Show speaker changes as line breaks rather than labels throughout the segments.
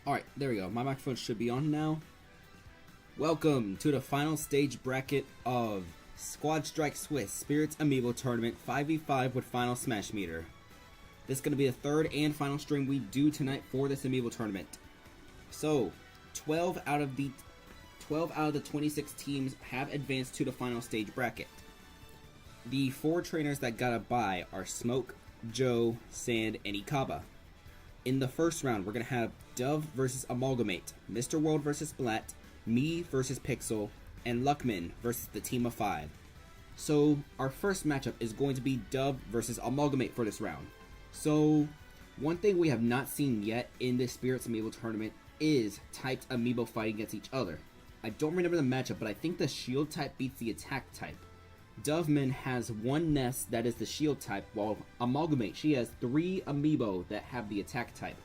Alright, there we go. My microphone should be on now. Welcome to the final stage bracket of Squad Strike Swiss Spirits Amiibo Tournament 5v5 with Final Smash Meter. This is going to be the third and final stream we do tonight for this Amiibo tournament. So, 12 out of the 26 teams have advanced to the final stage bracket. The 4 trainers that got a bye are Smoke, Joe, Sand, and Ikaba. In the first round, we're going to have Dove versus Amalgamate, Mr. World versus Splat, me versus Pixel, and Luckman versus the team of 5. So, our first matchup is going to be Dove versus Amalgamate for this round. So, one thing we have not seen yet in this Spirits Amiibo tournament is typed Amiibo fighting against each other. I don't remember the matchup, but I think the shield type beats the attack type. Doveman has one nest that is the shield type, while Amalgamate, she has 3 Amiibo that have the attack type.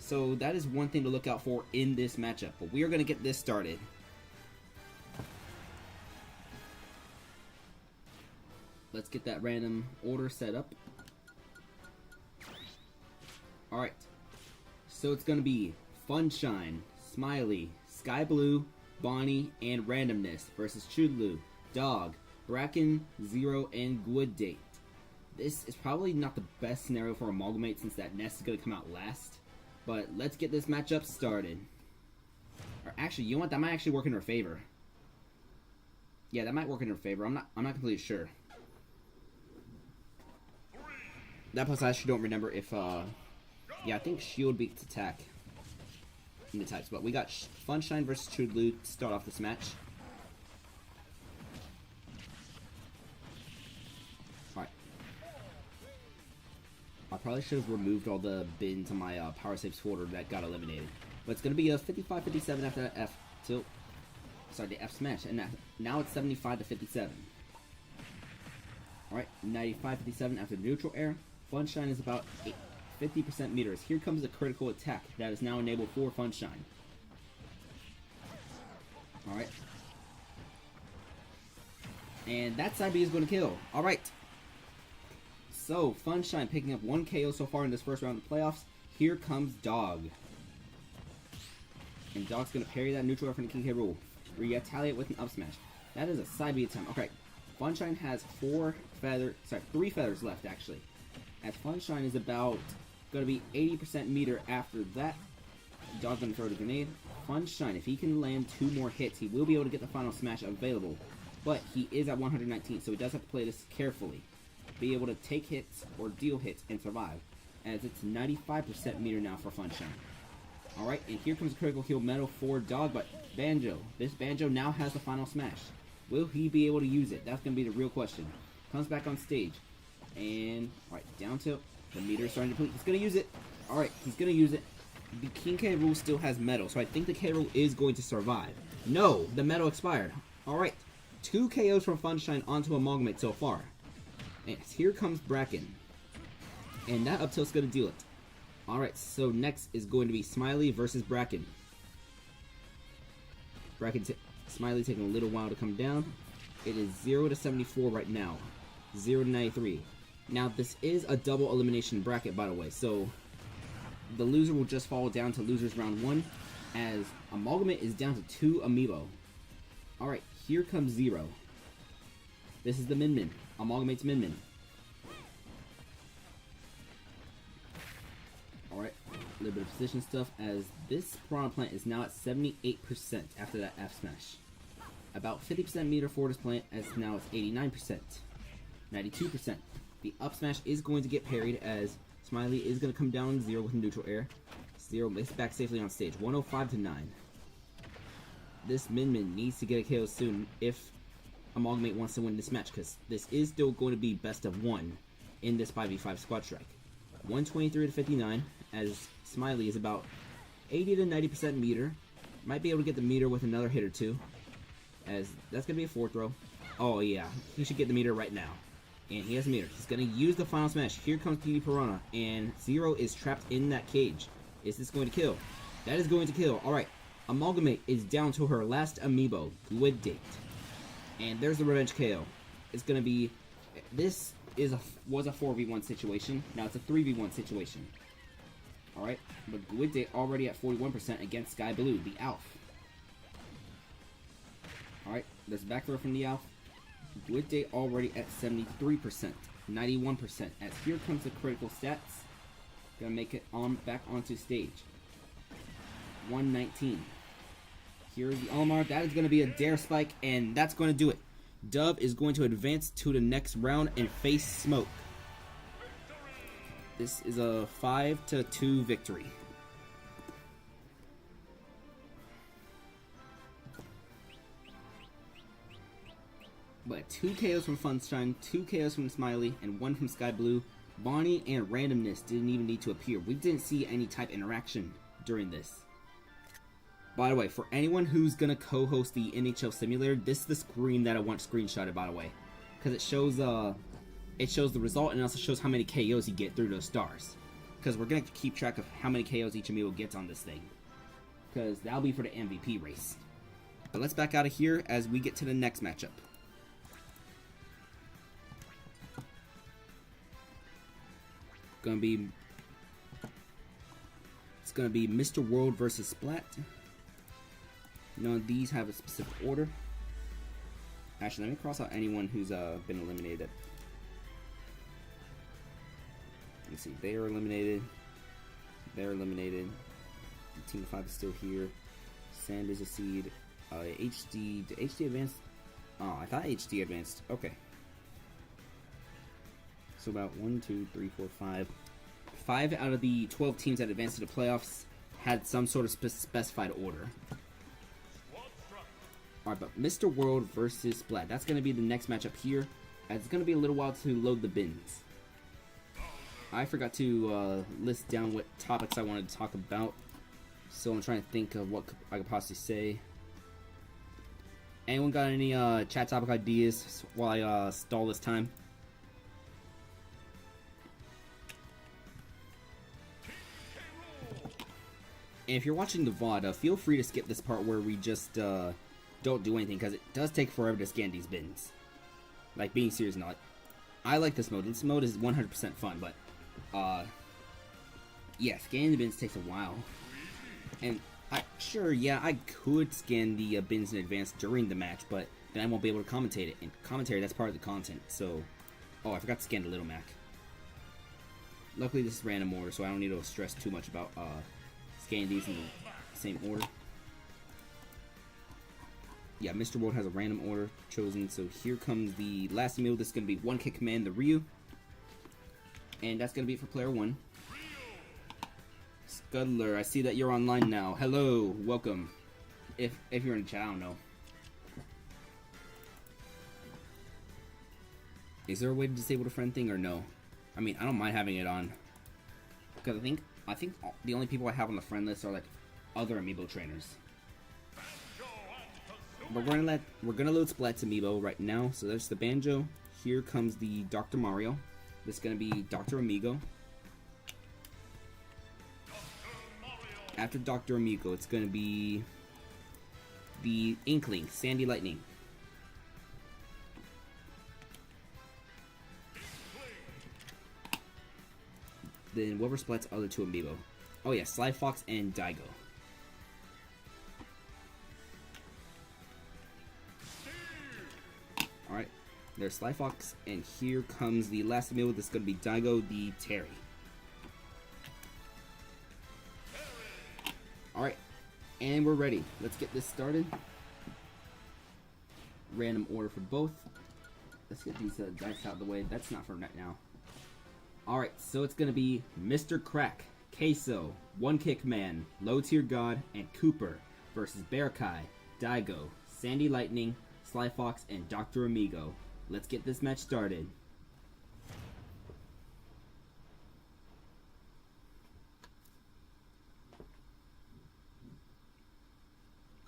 So that is one thing to look out for in this matchup, but we are going to get this started. Let's get that random order set up. Alright, so it's going to be Funshine, Smiley, Sky Blue, Bonnie, and Randomness versus Chudlu, Dog, Bracken, Zero, and Good Date. This is probably not the best scenario for Amalgamate since that nest is going to come out last. But let's get this matchup started. Or actually, you know what? That might actually work in her favor. Yeah, that might work in her favor. I'm not completely sure. That plus I actually don't remember if yeah, I think shield beats attack in the types. But we got Funshine versus Chudlu to start off this match. I probably should have removed all the bins on my power saves folder that got eliminated. But it's going to be a 55-57 after that F tilt. Sorry, the F smash. And now it's 75-57. Alright, 95-57 after the neutral air. Funshine is about 50% meters. Here comes a critical attack that is now enabled for Funshine. Alright. And that side B is going to kill. Alright. So, Funshine picking up 1 KO so far in this first round of the playoffs. Here comes Dog. And Dog's going to parry that neutral air from the King K. Rool. Retaliate with an up smash. That is a side B attempt. Okay, Funshine has 3 feathers left actually. As Funshine is about going to be 80% meter after that. Dog's going to throw the grenade. Funshine, if he can land 2 more hits, he will be able to get the final smash available. But he is at 119, so he does have to play this carefully. Be able to take hits or deal hits and survive, as it's 95% meter now for Funshine. Alright, and here comes a critical heal medal for Dog, but Banjo. This Banjo now has the final smash. Will he be able to use it? That's going to be the real question. Comes back on stage. And, alright, down tilt. The meter is starting to deplete. He's going to use it. Alright, he's going to use it. The King K. Rool still has medal, so I think the K. Rool is going to survive. No, the medal expired. Alright, 2 KOs from Funshine onto Amalgamate so far. And here comes Bracken. And that up tilt's going to deal it. Alright, so next is going to be Smiley versus Bracken. Smiley taking a little while to come down. It is 0-74 right now. 0-93. Now, this is a double elimination bracket, by the way. So, the loser will just fall down to losers round 1. As Amalgamate is down to 2 Amiibo. Alright, here comes Zero. This is the Min-Min. Amalgamate's Min-Min. Alright, a little bit of position stuff as this Piranha Plant is now at 78% after that F smash. About 50% meter for this plant as now it's 89%. 92%. The up smash is going to get parried as Smiley is going to come down 0 with neutral air. Zero makes back safely on stage. 105-9. This Min-Min needs to get a KO soon if Amalgamate wants to win this match, because this is still going to be best of 1 in this 5v5 squad strike. 123-59, as Smiley is about 80-90% meter. Might be able to get the meter with another hit or 2, as that's going to be a 4th throw. Oh yeah, he should get the meter right now. And he has a meter. He's going to use the final smash. Here comes DD Piranha, and Zero is trapped in that cage. Is this going to kill? That is going to kill. Alright, Amalgamate is down to her last Amiibo, Good Date. And there's the revenge KO. It's going to be... This was a 4v1 situation. Now it's a 3v1 situation. Alright, but Guide already at 41% against Sky Blue, the Alf. Alright, there's back throw from the Alf. Guide already at 73%, 91%. As here comes the critical stats. Gonna make it on back onto stage. 119. Here's the Olimar. That is gonna be a Dare Spike, and that's gonna do it. Dove is going to advance to the next round and face Smoke. This is a 5-2 victory. But 2 KOs from Funshine, 2 KOs from Smiley, and 1 from Sky Blue. Bonnie and Randomness didn't even need to appear. We didn't see any type of interaction during this. By the way, for anyone who's gonna co-host the NHL Simulator, this is the screen that I want screenshotted, by the way. Because it shows the result, and it also shows how many KOs you get through those stars. Because we're going to keep track of how many KOs each Amiibo gets on this thing. Because that'll be for the MVP race. But let's back out of here as we get to the next matchup. It's gonna be Mr. World versus Splat. None of these have a specific order. Actually, let me cross out anyone who's been eliminated. Let's see, they are eliminated. They're eliminated. Team 5 is still here. Sand is a seed. HD, did HD advance? Oh, I thought HD advanced. Okay. So about 1, 2, 3, 4, 5. 5 out of the 12 teams that advanced to the playoffs had some sort of specified order. Alright, but Mr. World versus Splat. That's going to be the next matchup here. It's going to be a little while to load the bins. I forgot to list down what topics I wanted to talk about. So I'm trying to think of what I could possibly say. Anyone got any chat topic ideas while I stall this time? And if you're watching the VOD, feel free to skip this part where we just don't do anything, because it does take forever to scan these bins. Like, being serious or not. I like this mode. This mode is 100% fun, but yeah, scanning the bins takes a while. And I could scan the bins in advance during the match, but then I won't be able to commentate it. And commentary, that's part of the content. So, oh, I forgot to scan the Little Mac. Luckily, this is random order, so I don't need to stress too much about scanning these in the same order. Yeah, Mr. World has a random order chosen, so here comes the last Amiibo. This is going to be One Kick Command, the Ryu. And that's going to be it for player 1. Scuddler, I see that you're online now. Hello, welcome. If you're in the chat, I don't know. Is there a way to disable the friend thing or no? I mean, I don't mind having it on. Because I think the only people I have on the friend list are like other Amiibo trainers. But we're gonna load Splat's Amiibo right now. So there's the Banjo. Here comes the Dr. Mario. This is gonna be Dr. Amigo. After Dr. Amigo, it's gonna be the Inkling, Sandy Lightning. Then what were Splat's other 2 Amiibo? Oh yeah, Sly Fox and Daigo. Alright, there's Sly Fox, and here comes the last Amiibo. This is going to be Daigo the Terry. Alright, and we're ready. Let's get this started. Random order for both. Let's get these dice out of the way. That's not for right now. Alright, so it's going to be Mr. Crack, Queso, One Kick Man, Low Tier God, and Cooper versus Bearkai, Daigo, Sandy Lightning, Sly Fox, and Dr. Amigo. Let's get this match started.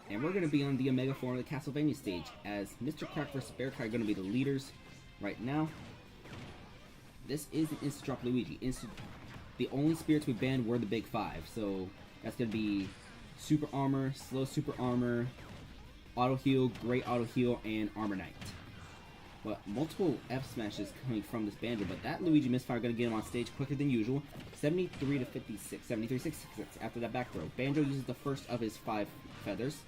And we're going to be on the Omega form of the Castlevania stage, as Mr. Crack vs. Bearkai are going to be the leaders right now. This is an Instant Drop Luigi. The only spirits we banned were the big 5, so that's going to be Super Armor, Slow Super Armor, Auto Heal, Great Auto Heal, and Armor Knight. But multiple F smashes coming from this Banjo, but that Luigi misfire going to get him on stage quicker than usual. 73 to 56, 73 66 after that back throw. Banjo uses the first of his 5 feathers.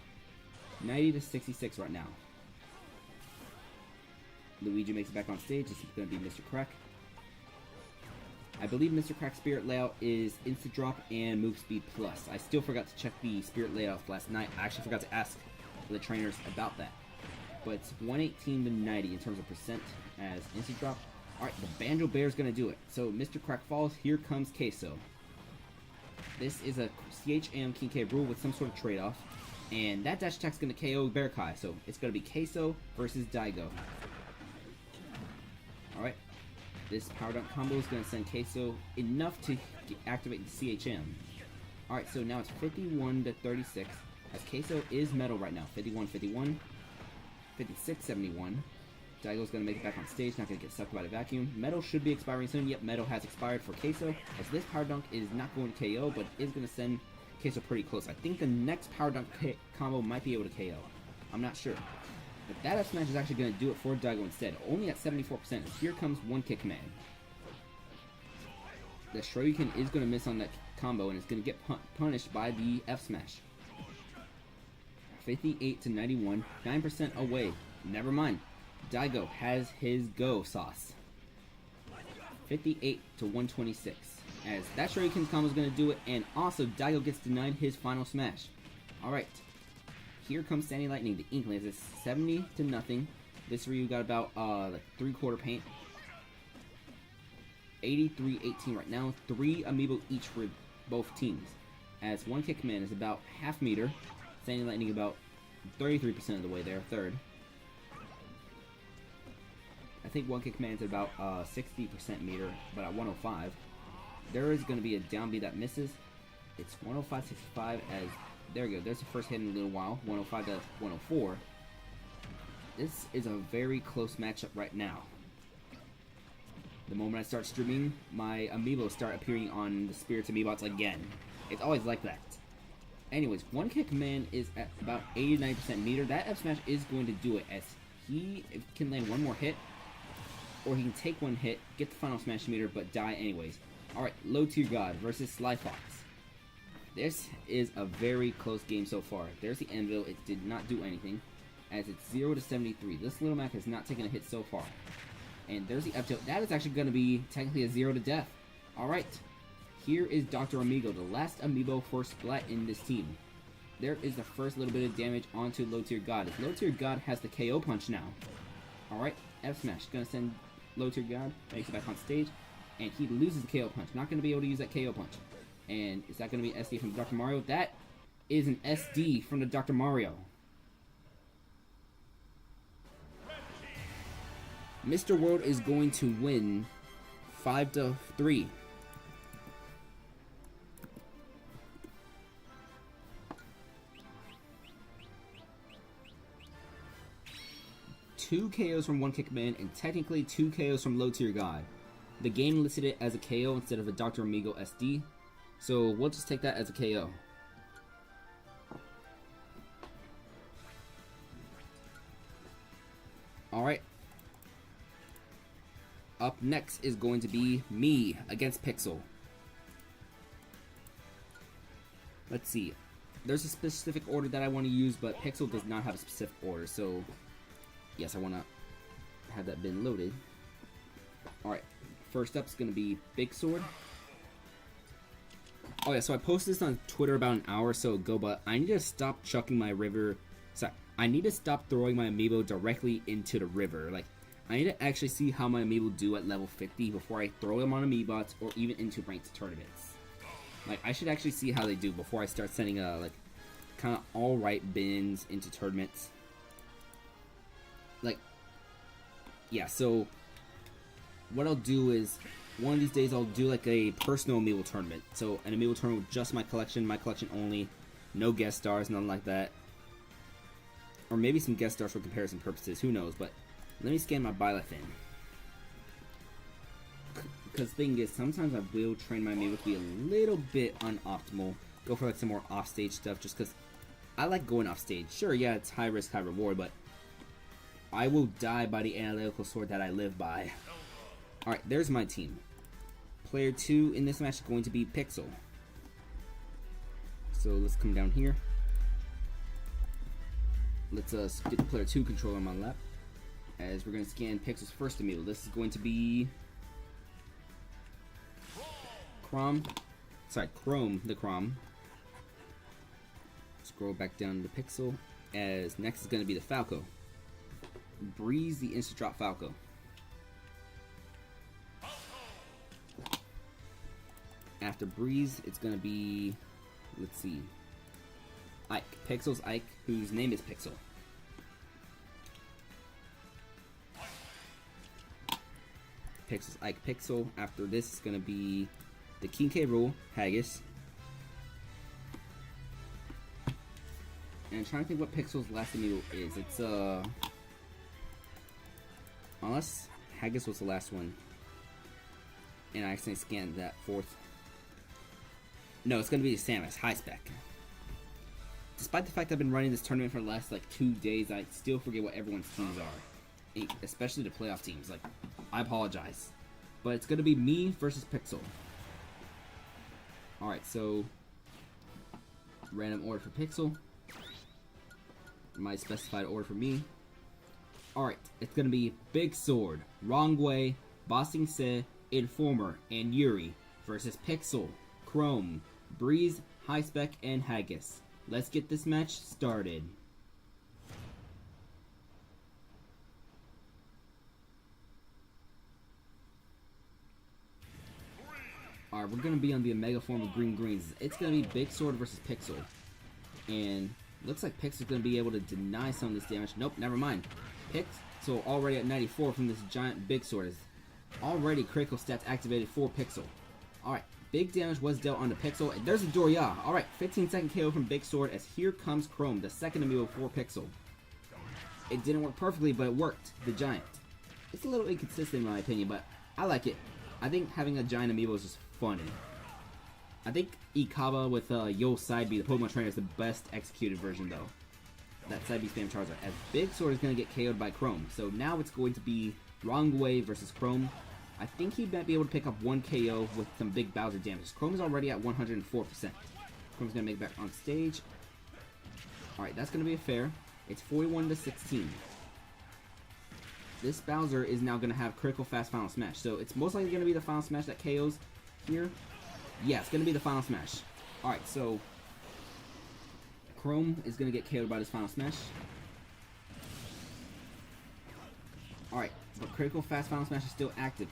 90 to 66 right now. Luigi makes it back on stage. This is going to be Mr. Crack. I believe Mr. Crack's Spirit layout is Instant Drop and Move Speed Plus. I still forgot to check the Spirit layouts last night. I actually forgot to ask the trainers about that. But it's 118 to 90 in terms of percent as Instant Drop. Alright, the Banjo Bear is going to do it. So Mr. Crack falls. Here comes Queso. This is a CHM King K rule with some sort of trade-off. And that dash attack is going to KO Bear Kai. So it's going to be Queso versus Daigo. Alright. This power dunk combo is going to send Queso enough to activate the CHM. Alright, so now it's 51 to 36. As Queso is metal right now. 51-51. 56-71. Daigo's going to make it back on stage, not going to get sucked by the vacuum. Metal should be expiring soon. Yep, Metal has expired for Queso. As this power dunk is not going to KO, but is going to send Queso pretty close. I think the next power dunk combo might be able to KO. I'm not sure. But that F smash is actually going to do it for Daigo instead. Only at 74%. Here comes one kick command. The Shoryuken is going to miss on that combo, and it's going to get punished by the F smash. 58 to 91, 9% away. Never mind. Daigo has his go sauce. 58 to 126. As that Shoryuken combo is going to do it, and also Daigo gets denied his final smash. Alright. Here comes Sandy Lightning, the Inklings. It's 70 to nothing. This Ryu got about like 3/4 paint. 83-18 right now. 3 Amiibo each for both teams. As one kick command is about half meter. Sandy Lightning about 33% of the way there, third. I think one kick command is about 60% meter, but at 105. There is going to be a down B that misses. It's 105-65 as, there we go, there's the first hit in a little while, 105 to 104. This is a very close matchup right now. The moment I start streaming, my Amiibo start appearing on the Spirits Amiibots again. It's always like that. Anyways, one kick man is at about 89% meter. That F smash is going to do it as he can land one more hit, or he can take one hit, get the final smash meter, but die anyways. Alright, Low Tier God versus Sly Fox. This is a very close game so far. There's the anvil. It did not do anything, as it's 0 to 73. This little Mac has not taken a hit so far. And there's the F tilt. That is actually going to be technically a 0 to death. Alright. Here is Dr. Amigo, the last Amiibo for Splat in this team. There is the first little bit of damage onto Low Tier God. Low Tier God has the KO punch now. Alright, F smash. Gonna send Low Tier God, makes it back on stage, and he loses the KO punch. Not gonna be able to use that KO punch. And is that gonna be SD from Dr. Mario? That is an SD from the Dr. Mario. Mr. World is going to win 5-3. Two KOs from one kick man and technically 2 KOs from Low Tier God. The game listed it as a KO instead of a Dr. Amigo SD, so we'll just take that as a KO. Alright. Up next is going to be me against Pixel. Let's see. There's a specific order that I want to use, but Pixel does not have a specific order, so yes, I want to have that bin loaded. Alright, first up is going to be Big Sword. Oh yeah, so I posted this on Twitter about an hour or so ago, but I need to stop chucking my river. Sorry, I need to stop throwing my Amiibo directly into the river. Like, I need to actually see how my Amiibo do at level 50 before I throw them on Amiibots or even into ranked tournaments. Like, I should actually see how they do before I start sending like kind of alright bins into tournaments. Like, yeah, so what I'll do is one of these days I'll do like a personal Amiibo tournament. So an Amiibo tournament with just my collection only, no guest stars, nothing like that. Or maybe some guest stars for comparison purposes, who knows, but let me scan my Byleth in. Because the thing is, sometimes I will train my Amiibo to be a little bit unoptimal. Go for like some more offstage stuff just because I like going offstage. Sure, yeah, it's high risk, high reward, but I will die by the analytical sword that I live by. Alright, there's my team. Player 2 in this match is going to be Pixel. So let's come down here. Let's get the player 2 controller on my lap. As we're going to scan Pixel's first amiibo. This is going to be Chrome the Chrome. Scroll back down to Pixel. As next is going to be the Falco. Breeze the instant drop Falco. After Breeze, it's going to be, let's see, Ike. Pixel's Ike, whose name is Pixel. Pixel's Ike Pixel. After this is going to be the King K. Rool, Haggis. And I'm trying to think what Pixel's last amiibo is. It's, unless Haggis was the last one. And I accidentally scanned that fourth. No, it's going to be Samus, high spec. Despite the fact I've been running this tournament for the last, like, 2 days, I still forget what everyone's teams are. Especially the playoff teams. Like, I apologize. But it's going to be me versus Pixel. Alright, so random order for Pixel. My specified order for me. Alright, it's going to be Big Sword, Rongwei, Bossing Se, Informer, and Yuri versus Pixel, Chrome, Breeze, High Spec, and Haggis. Let's get this match started. Alright, we're going to be on the Omega form of Green Greens. It's going to be Big Sword versus Pixel. And looks like Pixel's going to be able to deny some of this damage. Nope, never mind. Pixel already at 94 from this giant Big Sword is already critical stats activated for Pixel. Alright, big damage was dealt on the Pixel. And there's a Doria. Alright, 15-second KO from Big Sword as here comes Chrome, the second amiibo for Pixel. It didn't work perfectly, but it worked. The giant. It's a little inconsistent in my opinion, but I like it. I think having a giant amiibo is just funny. I think Ikaba with Yo Side B, the Pokemon trainer, is the best executed version though. That Side B spam Charizard. As Big Sword is going to get KO'd by Chrome. So now it's going to be Rongwei versus Chrome. I think he might be able to pick up one KO with some big Bowser damage. Chrome is already at 104%. Chrome's going to make it back on stage. Alright, that's going to be a fair. It's 41-16. This Bowser is now going to have critical fast final smash. So it's most likely going to be the final smash that KOs here. Yeah, it's going to be the final smash. Alright, so Chrome is going to get KO'd by this final smash. Alright, but critical fast final smash is still active.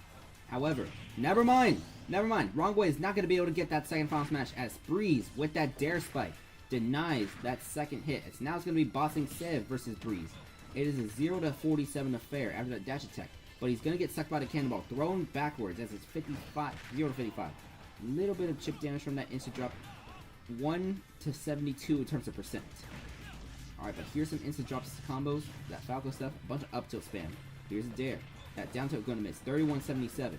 However, never mind. Rongwei is not going to be able to get that second final smash as Breeze with that Dare Spike denies that second hit. Now it's going to be Bossing Sev versus Breeze. It is a 0-47 affair after that dash attack. But he's going to get sucked by the cannonball, thrown backwards as it's 0-55. Little bit of chip damage from that instant drop. 1-72 in terms of percent. Alright, but here's some instant drops combos. That Falco stuff, a bunch of up tilt spam. Here's a dare. That down tilt going to miss. 31-77.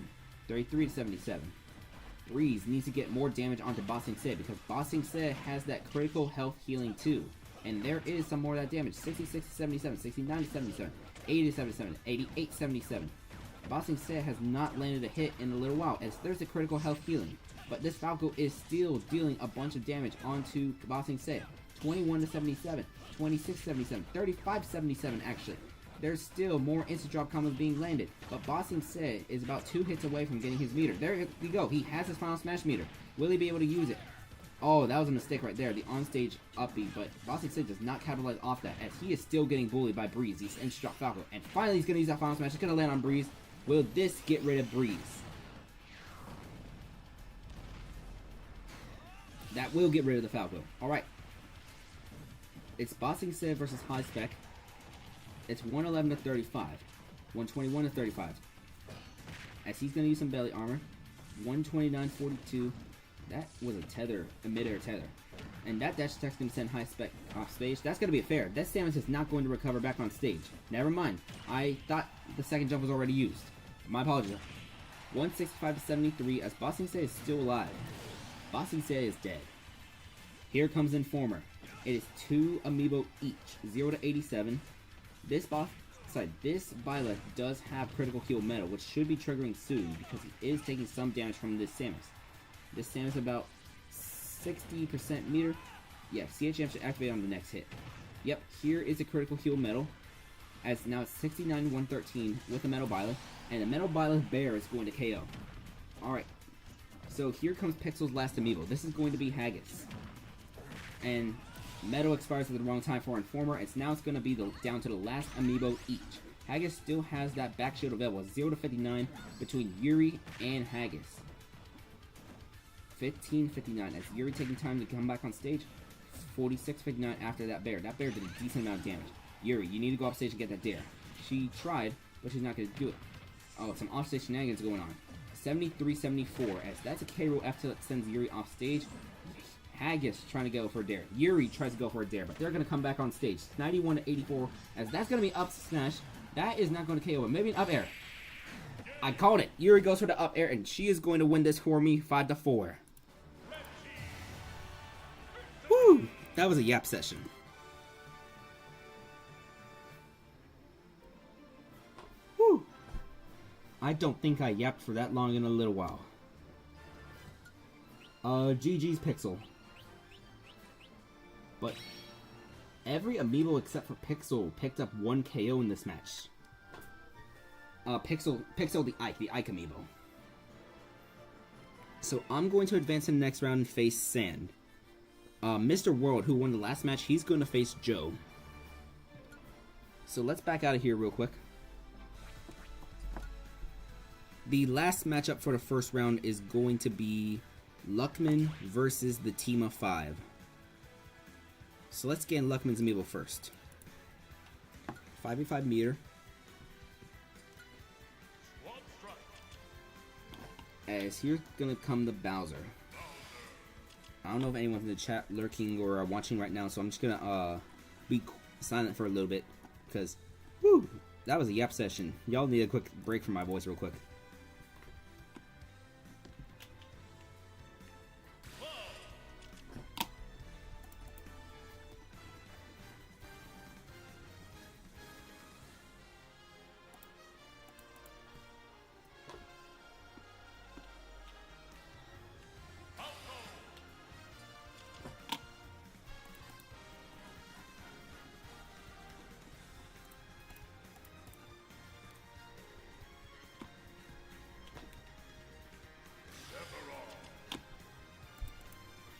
33-77. Breeze needs to get more damage onto Bossing Se because Bossing Se has that critical health healing too. And there is some more of that damage. 66-77, 69-77, 80-77, 88-77. Bossing Se has not landed a hit in a little while as there's a critical health healing. But this Falco is still dealing a bunch of damage onto Bossing Se. 21-77, 26-77, 35-77 actually. There's still more instant drop combos being landed, but Bossing Se is about 2 hits away from getting his meter. There we go. He has his final smash meter. Will he be able to use it? Oh, that was a mistake right there. The on-stage upbeat, but Bossing Se does not capitalize off that as he is still getting bullied by Breeze. He's instant drop Falco, and finally he's going to use that final smash. It's going to land on Breeze. Will this get rid of Breeze? That will get rid of the Falco. Alright. It's Bossing Se versus High Spec. It's 111-35. 121-35. As he's going to use some belly armor. 129-42. That was a mid-air tether. And that dash attack's going to send High Spec off stage. That's going to be a fair. That Samus is not going to recover back on stage. Never mind. I thought the second jump was already used. My apologies. 165-73 as Bossing Se is still alive. Bossing Se is dead. Here comes Informer. It is 2 amiibo each. 0-87. This Bossing side, this Byleth does have critical heal metal, which should be triggering soon because he is taking some damage from this Samus. This Samus about 60% meter. Yeah, CHM should activate on the next hit. Yep, here is a critical heal metal, as now it's 69-113 with the Metal Byleth, and the Metal Byleth Bear is going to KO. Alright, so here comes Pixel's last amiibo. This is going to be Haggis. And Metal expires at the wrong time for Informer, and now it's going to be down to the last amiibo each. Haggis still has that back shield available, 0-59 between Yuri and Haggis. 15-59, as Yuri taking time to come back on stage. 46-59 after that bear. That bear did a decent amount of damage. Yuri, you need to go off stage and get that dare. She tried, but she's not going to do it. Oh, some offstage shenanigans going on. 73-74, as that's a K-roll F that sends Yuri off stage. Haggis trying to go for a dare. Yuri tries to go for a dare, but they're going to come back on stage. 91-84, as that's going to be up smash. That is not going to KO, but maybe an up air. I called it. Yuri goes for the up air, and she is going to win this for me 5-4. Woo! That was a yap session. Woo! I don't think I yapped for that long in a little while. GG's Pixel. But every amiibo except for Pixel picked up 1 KO in this match. Pixel the Ike amiibo. So I'm going to advance in the next round and face Sand. Mr. World, who won the last match, he's going to face Joe. So let's back out of here real quick. The last matchup for the first round is going to be Luckman versus the team of 5. So let's scan Luckman's amiibo first. 5v5 meter. As here's gonna come the Bowser. I don't know if anyone's in the chat lurking or watching right now, so I'm just gonna be silent for a little bit because, whoo, that was a yap session. Y'all need a quick break from my voice real quick.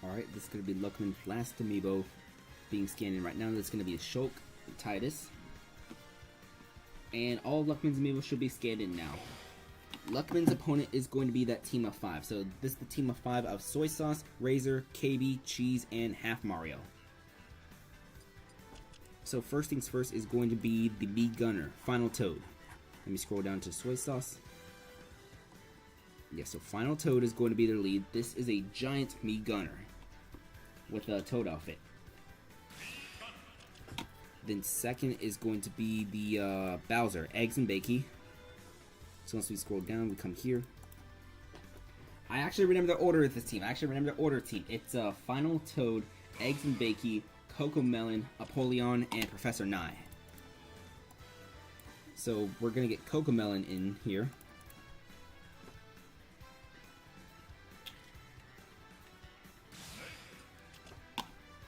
Alright, this is going to be Luckman's last amiibo being scanned in right now. That's going to be a Shulk and Titus. And all of Luckman's amiibo should be scanned in now. Luckman's opponent is going to be that team of 5. So this is the team of 5 of Soy Sauce, Razor, KB, Cheese, and Half Mario. So first things first is going to be the Mii Gunner, Final Toad. Let me scroll down to Soy Sauce. Yeah, so Final Toad is going to be their lead. This is a giant Mii Gunner with a Toad outfit. Then second is going to be the Bowser, Eggs and Bakey. So once we scroll down, we come here. I actually remember the order of this team. It's Final Toad, Eggs and Bakey, Coco Melon, Apollyon, and Professor Nye. So we're gonna get Coco Melon in here.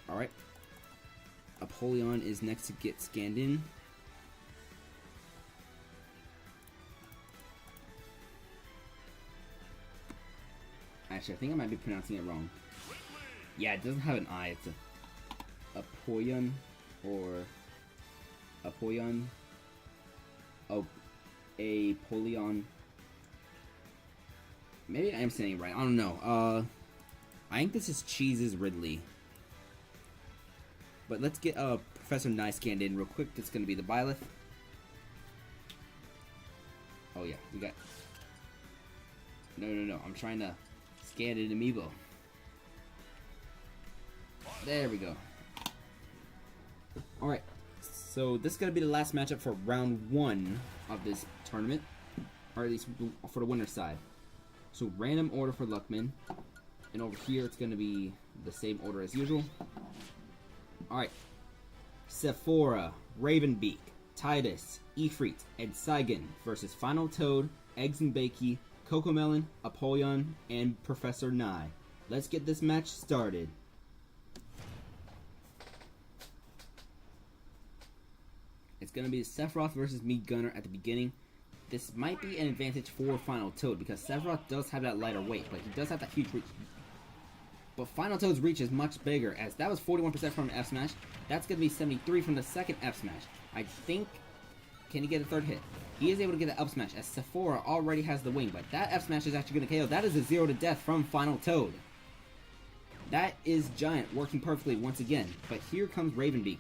Alright. Apollyon is next to get scanned in. Actually, I think I might be pronouncing it wrong. Yeah, it doesn't have an I. It's a Apollyon or Apollyon. Oh, Apollyon. Maybe I am saying it right. I don't know. I think this is Cheese's Ridley. But let's get Professor Nye scanned in real quick. That's going to be the Byleth. Oh yeah, we got... No. I'm trying to scan an amiibo. There we go. Alright, so this is going to be the last matchup for round 1 of this tournament. Or at least for the winner's side. So random order for Luckman. And over here it's going to be the same order as usual. Alright. Sephora, Ravenbeak, Tidus, Ifrit, and Saigon versus Final Toad, Eggs and Bakey, Cocomelon, Apollyon, and Professor Nye. Let's get this match started. It's going to be Sephiroth versus me, Gunner, at the beginning. This might be an advantage for Final Toad because Sephiroth does have that lighter weight, but he does have that huge reach. But Final Toad's reach is much bigger, as that was 41% from an F Smash. That's going to be 73 from the second F Smash. I think... Can he get a third hit? He is able to get an up smash, as Sephora already has the wing, but that F Smash is actually going to KO. That is a 0 to death from Final Toad. That is Giant working perfectly once again, but here comes Ravenbeak.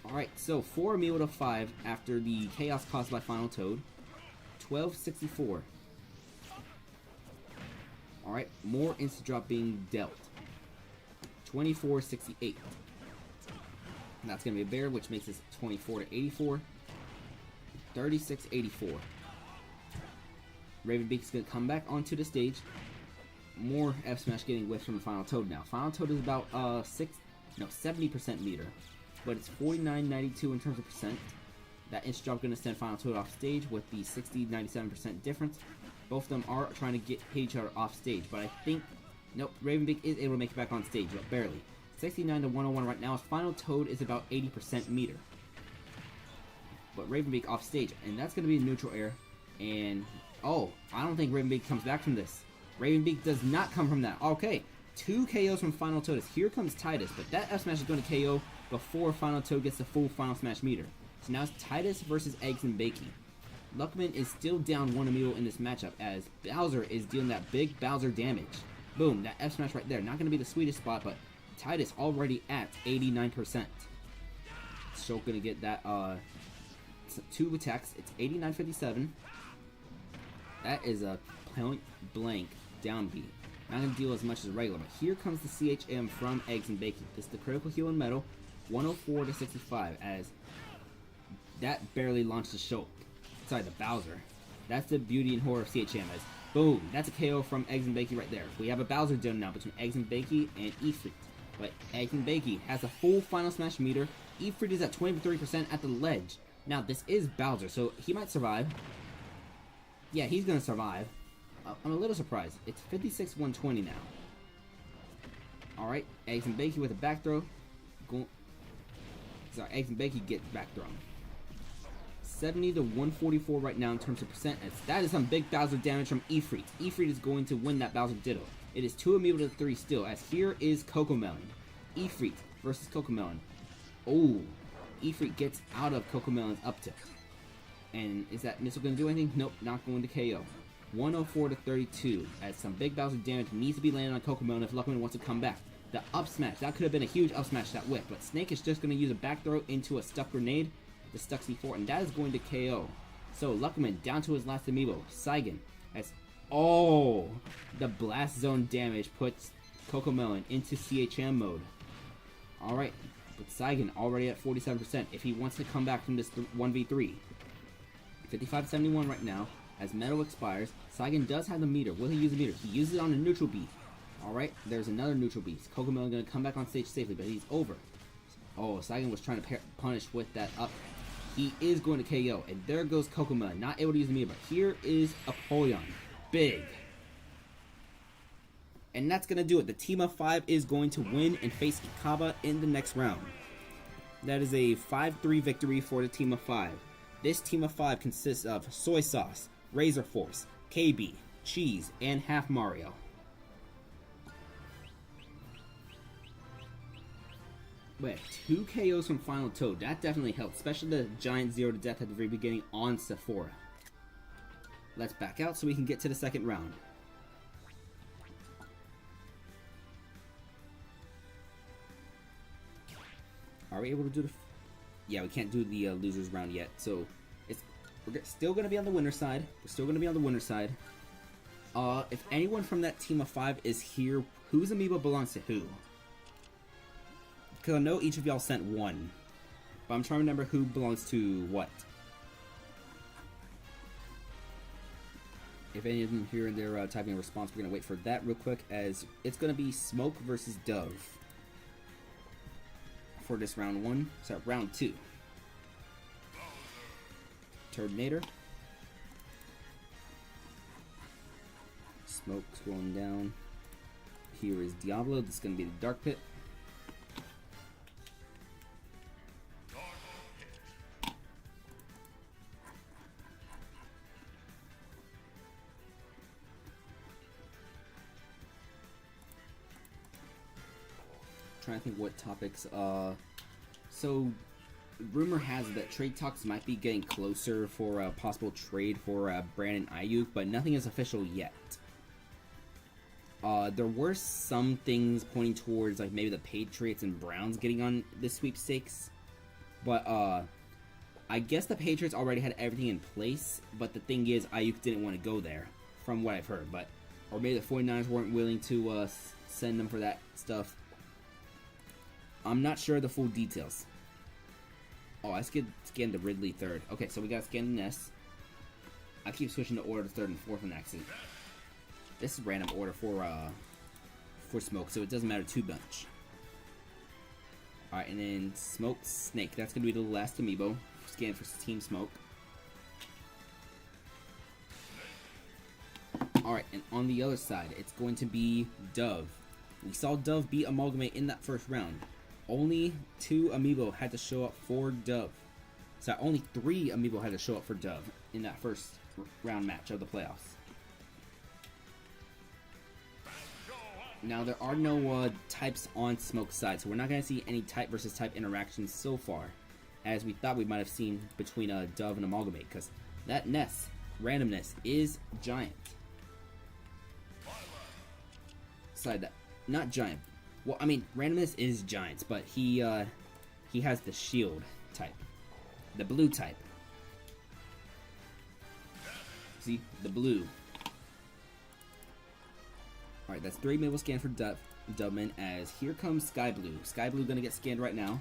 Alright, so 4 Amiibo to 5 after the chaos caused by Final Toad. 1264. Alright, more instant drop being dealt. 2468. That's going to be a bear, which makes this 24 to 84. 3684. Ravenbeak's going to come back onto the stage. More F Smash getting whiffed from the Final Toad now. Final Toad is about 70% meter. But it's 49.92 in terms of percent. That instant drop going to send Final Toad off stage with the 60-97% difference. Both of them are trying to hit each other off stage, but I think... Nope, Ravenbeak is able to make it back on stage, but barely. 69 to 101 right now, as Final Toad is about 80% meter. But Ravenbeak off stage, and that's going to be a neutral air. And, oh, I don't think Ravenbeak comes back from this. Ravenbeak does not come from that. Okay, 2 KOs from Final Toad. Here comes Tidus, but that F Smash is going to KO before Final Toad gets the full Final Smash meter. So now it's Tidus versus Eggs and Bakey. Luckman is still down 1 Amiibo in this matchup, as Bowser is dealing that big Bowser damage. Boom, that F Smash right there. Not going to be the sweetest spot, but Tidus already at 89%. So going to get that 2 attacks. It's 89.57. That is a point blank down B. Not going to deal as much as regular, but here comes the CHM from Eggs and Bakey. This is the critical heal and metal, 104 to 65, as that barely launched the Shulk. Sorry, the Bowser. That's the beauty and horror of CHM, as boom, that's a KO from Eggs and Bakey right there. We have a Bowser done now between Eggs and Bakey and Ifrit. But Eggs and Bakey has a full Final Smash meter. Ifrit is at 23% at the ledge. Now, this is Bowser, so he might survive. Yeah, he's going to survive. I'm a little surprised. It's 56-120 now. Alright, Eggs and Bakey with a back throw. Sorry, Eggs and Bakey get back thrown. 70 to 144 right now in terms of percent. That is some big Bowser damage from Ifrit. Ifrit is going to win that Bowser Ditto. It is 2 Amiibo to 3 still, as here is Cocomelon. Ifrit versus Cocomelon. Oh, Ifrit gets out of Cocomelon's up tilt. And is that missile going to do anything? Nope, not going to KO. 104 to 32, as some big Bowser damage needs to be landed on Cocomelon if Luckman wants to come back. The up smash, that could have been a huge up smash that whip, but Snake is just going to use a back throw into a stuck grenade, the stuck C4, and that is going to KO. So Luckman down to his last Amiibo, Saigon, as the blast zone damage puts Cocomelon into CHM mode. Alright, but Saigon already at 47% if he wants to come back from this 1v3. 55-71 right now. As metal expires, Saigon does have the meter. Will he use the meter? He uses it on a neutral beast. Alright, there's another neutral beast. Cocomelon going to come back on stage safely, but he's over. Oh, Saigon was trying to punish with that up. He is going to KO, and there goes Cocomelon. Not able to use the meter, but here is Apollyon. Big. And that's going to do it. The team of 5 is going to win and face Ikaba in the next round. That is a 5-3 victory for the team of 5. This team of 5 consists of Soy Sauce, Razor Force, KB, Cheese, and Half Mario. But 2 KOs from Final Toad, that definitely helped, especially the giant 0 to death at the very beginning on Sephora. Let's back out so we can get to the second round. Are we able to do the... Yeah, we can't do the losers round yet, so we're still going to be on the winner's side. We're still going to be on the winner's side. If anyone from that team of 5 is here, whose Amiibo belongs to who? Because I know each of y'all sent one, but I'm trying to remember who belongs to what. If any of them here and there typing a response, we're going to wait for that real quick, as it's going to be Smoke versus Dove for this round 1. Sorry, round 2. Turtonator. Smoke scrolling down. Here is Diablo. This is going to be the Dark Pit. Trying to think what topics. So rumor has it that trade talks might be getting closer for a possible trade for Brandon Ayuk, but nothing is official yet. There were some things pointing towards like maybe the Patriots and Browns getting on this sweepstakes, but I guess the Patriots already had everything in place, but the thing is Ayuk didn't want to go there from what I've heard, or maybe the 49ers weren't willing to send them for that stuff. I'm not sure the full details. Oh, I scanned the Ridley third. Okay, so we got to scan the Ness. I keep switching to order third and fourth on accident. This is random order for Smoke, so it doesn't matter too much. Alright, and then Smoke Snake. That's going to be the last Amiibo. Scan for Team Smoke. Alright, and on the other side, it's going to be Dove. We saw Dove beat Amalgamate in that first round. Only 2 Amiibo had to show up for Dove. So only 3 Amiibo had to show up for Dove in that first round match of the playoffs. Now there are no types on Smoke's side, so we're not going to see any type versus type interactions so far, as we thought we might have seen between Dove and Amalgamate, because that Ness, randomness, is giant. Side that, not giant. Well, I mean, randomness is giants, but he has the shield type, the blue type. See, the blue. Alright, that's 3 Amiibo scanned for Dubman, as here comes Sky Blue. Sky Blue gonna get scanned right now.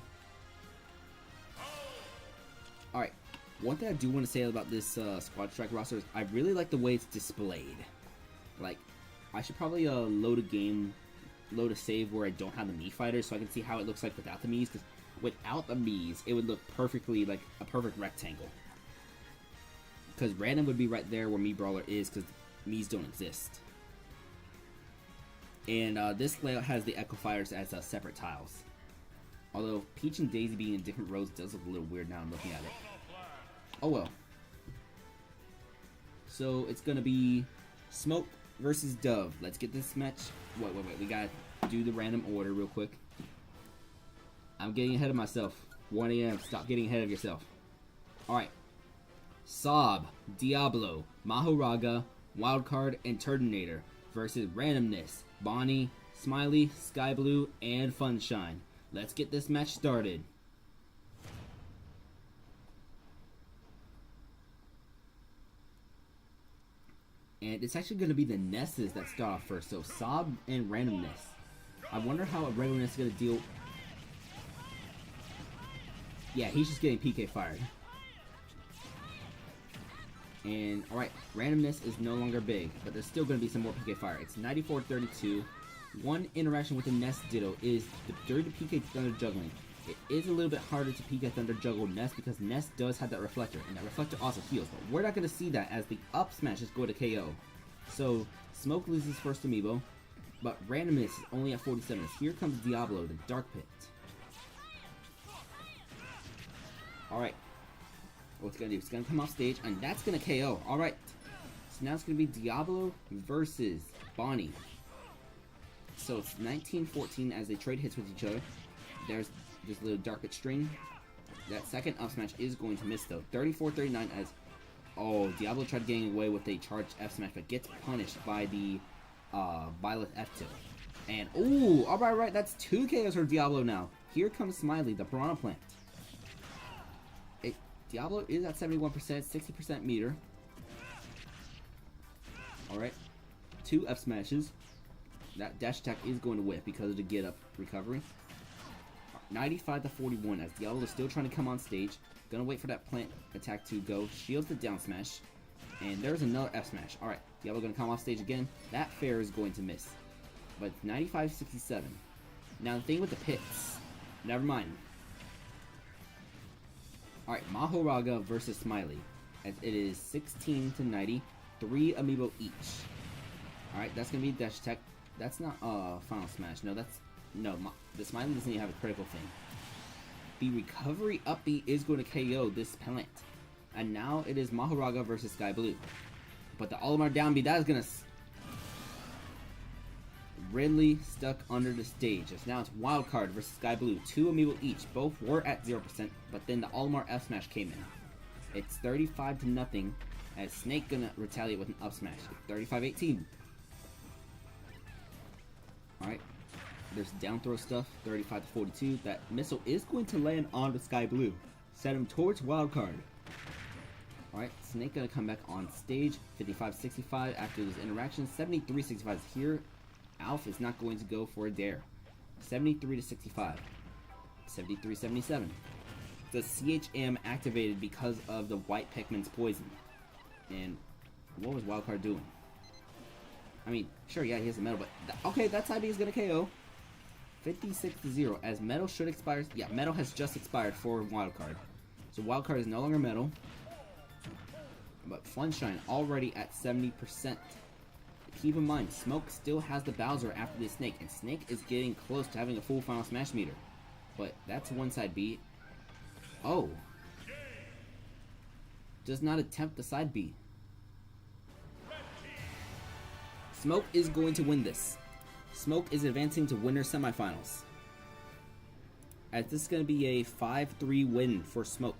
Alright, one thing I do want to say about this Squad Strike roster is I really like the way it's displayed. Like, I should probably load a save where I don't have the Mii fighters so I can see how it looks like without the Miis, because without the Miis, it would look perfectly like a perfect rectangle. Because random would be right there where Mii Brawler is, because Miis don't exist. And this layout has the Echo Fighters as separate tiles. Although Peach and Daisy being in different rows does look a little weird now I'm looking at it. Oh well. So it's gonna be Smoke versus Dove. Let's get this match. Wait. We gotta do the random order real quick. I'm getting ahead of myself. 1 AM. Stop getting ahead of yourself. Alright. Sob, Diablo, Mahoraga, Wildcard, and Turtonator versus Randomness, Bonnie, Smiley, Sky Blue, and Funshine. Let's get this match started. And it's actually going to be the Nesses that start off first. So Sob and Randomness. I wonder how a Randomness is going to deal. Yeah, he's just getting PK fired. And alright, Randomness is no longer big, but there's still going to be some more PK fire. It's 94-32. One interaction with the Ness Ditto is during the PK Thunder juggling. It is a little bit harder to PK Thunder juggle Ness because Ness does have that reflector, and that reflector also heals. But we're not going to see that as the up smashes go to KO. So Smoke loses first Amiibo, but Randomness is only at 47. Here comes Diablo, the Dark Pit. Alright. What it's going to do, it's going to come off stage, and that's going to KO. Alright. So now it's going to be Diablo versus Bonnie. So it's 19-14 as they trade hits with each other. There's this little Dark Pit string. That second up smash is going to miss though. 34-39 as... Oh, Diablo tried getting away with a charged F smash, but gets punished by the Violet F tilt. And, ooh, alright, that's 2 KOs for Diablo now. Here comes Smiley, the Piranha Plant. Diablo is at 71%, 60% meter. Alright. 2 F smashes. That dash attack is going to whiff because of the get up recovery. 95-41 as Diablo is still trying to come on stage. Gonna wait for that plant attack to go. Shields the down smash. And there's another F smash. Alright, Diablo gonna come off stage again. That fair is going to miss. But 95-67. Now the thing with the pits. Never mind. Alright, Mahoraga versus Smiley. as it is 16 to 90, 3 Amiibo each. Alright, that's gonna be dash attack. That's not final smash. No, the smiley doesn't even have a critical thing. The recovery up B is going to KO this plant. And now it is Maharaga versus Sky Blue. But the Olimar down B, that is gonna Ridley stuck under the stage. As now it's Wildcard versus Sky Blue. 2 Amiibo each. Both were at 0%, but then the Olimar F smash came in. It's 35 to nothing. As Snake gonna retaliate with an up smash. 35-18. Alright. There's down throw stuff. 35 to 42. That missile is going to land on the Sky Blue. Set him towards Wildcard. Alright, Snake gonna come back on stage. 55-65 after this interaction. 73-65 is here. Alf is not going to go for a dare. 73 to 65. 73-77. The CHM activated because of the white Pikmin's poison. And what was Wildcard doing? I mean, sure, yeah, he has a metal, but okay, that side B is gonna KO. 56 to 0. As metal should expire. Yeah, metal has just expired for Wildcard. So Wildcard is no longer metal. But Funshine already at 70%. Keep in mind, Smoke still has the Bowser after the Snake, and Snake is getting close to having a full final smash meter. But that's one side B. Oh. Does not attempt the side B. Smoke is going to win this. Smoke is advancing to winner semifinals. As this is going to be a 5-3 win for Smoke.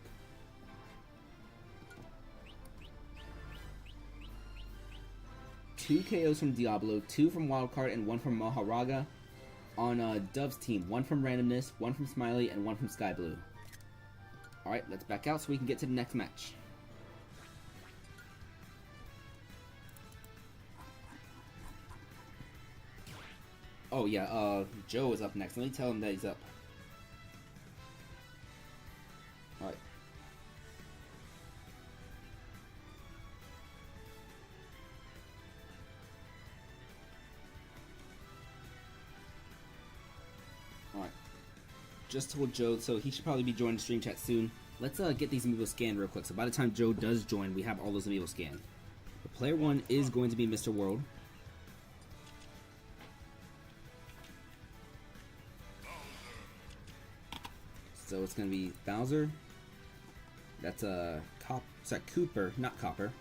Two KOs from Diablo, 2 from Wildcard, and 1 from Maharaga. On Dove's team, 1 from Randomness, 1 from Smiley, and 1 from Sky Blue. Alright, let's back out so we can get to the next match. Oh yeah, Joe is up next. Let me tell him that he's up. Alright. Alright. Just told Joe, so he should probably be joining the stream chat soon. Let's get these Amiibo scanned real quick. So by the time Joe does join, we have all those Amiibo scanned. The player 1 is going to be Mr. World. So it's going to be Bowser. That's Cooper, not Copper.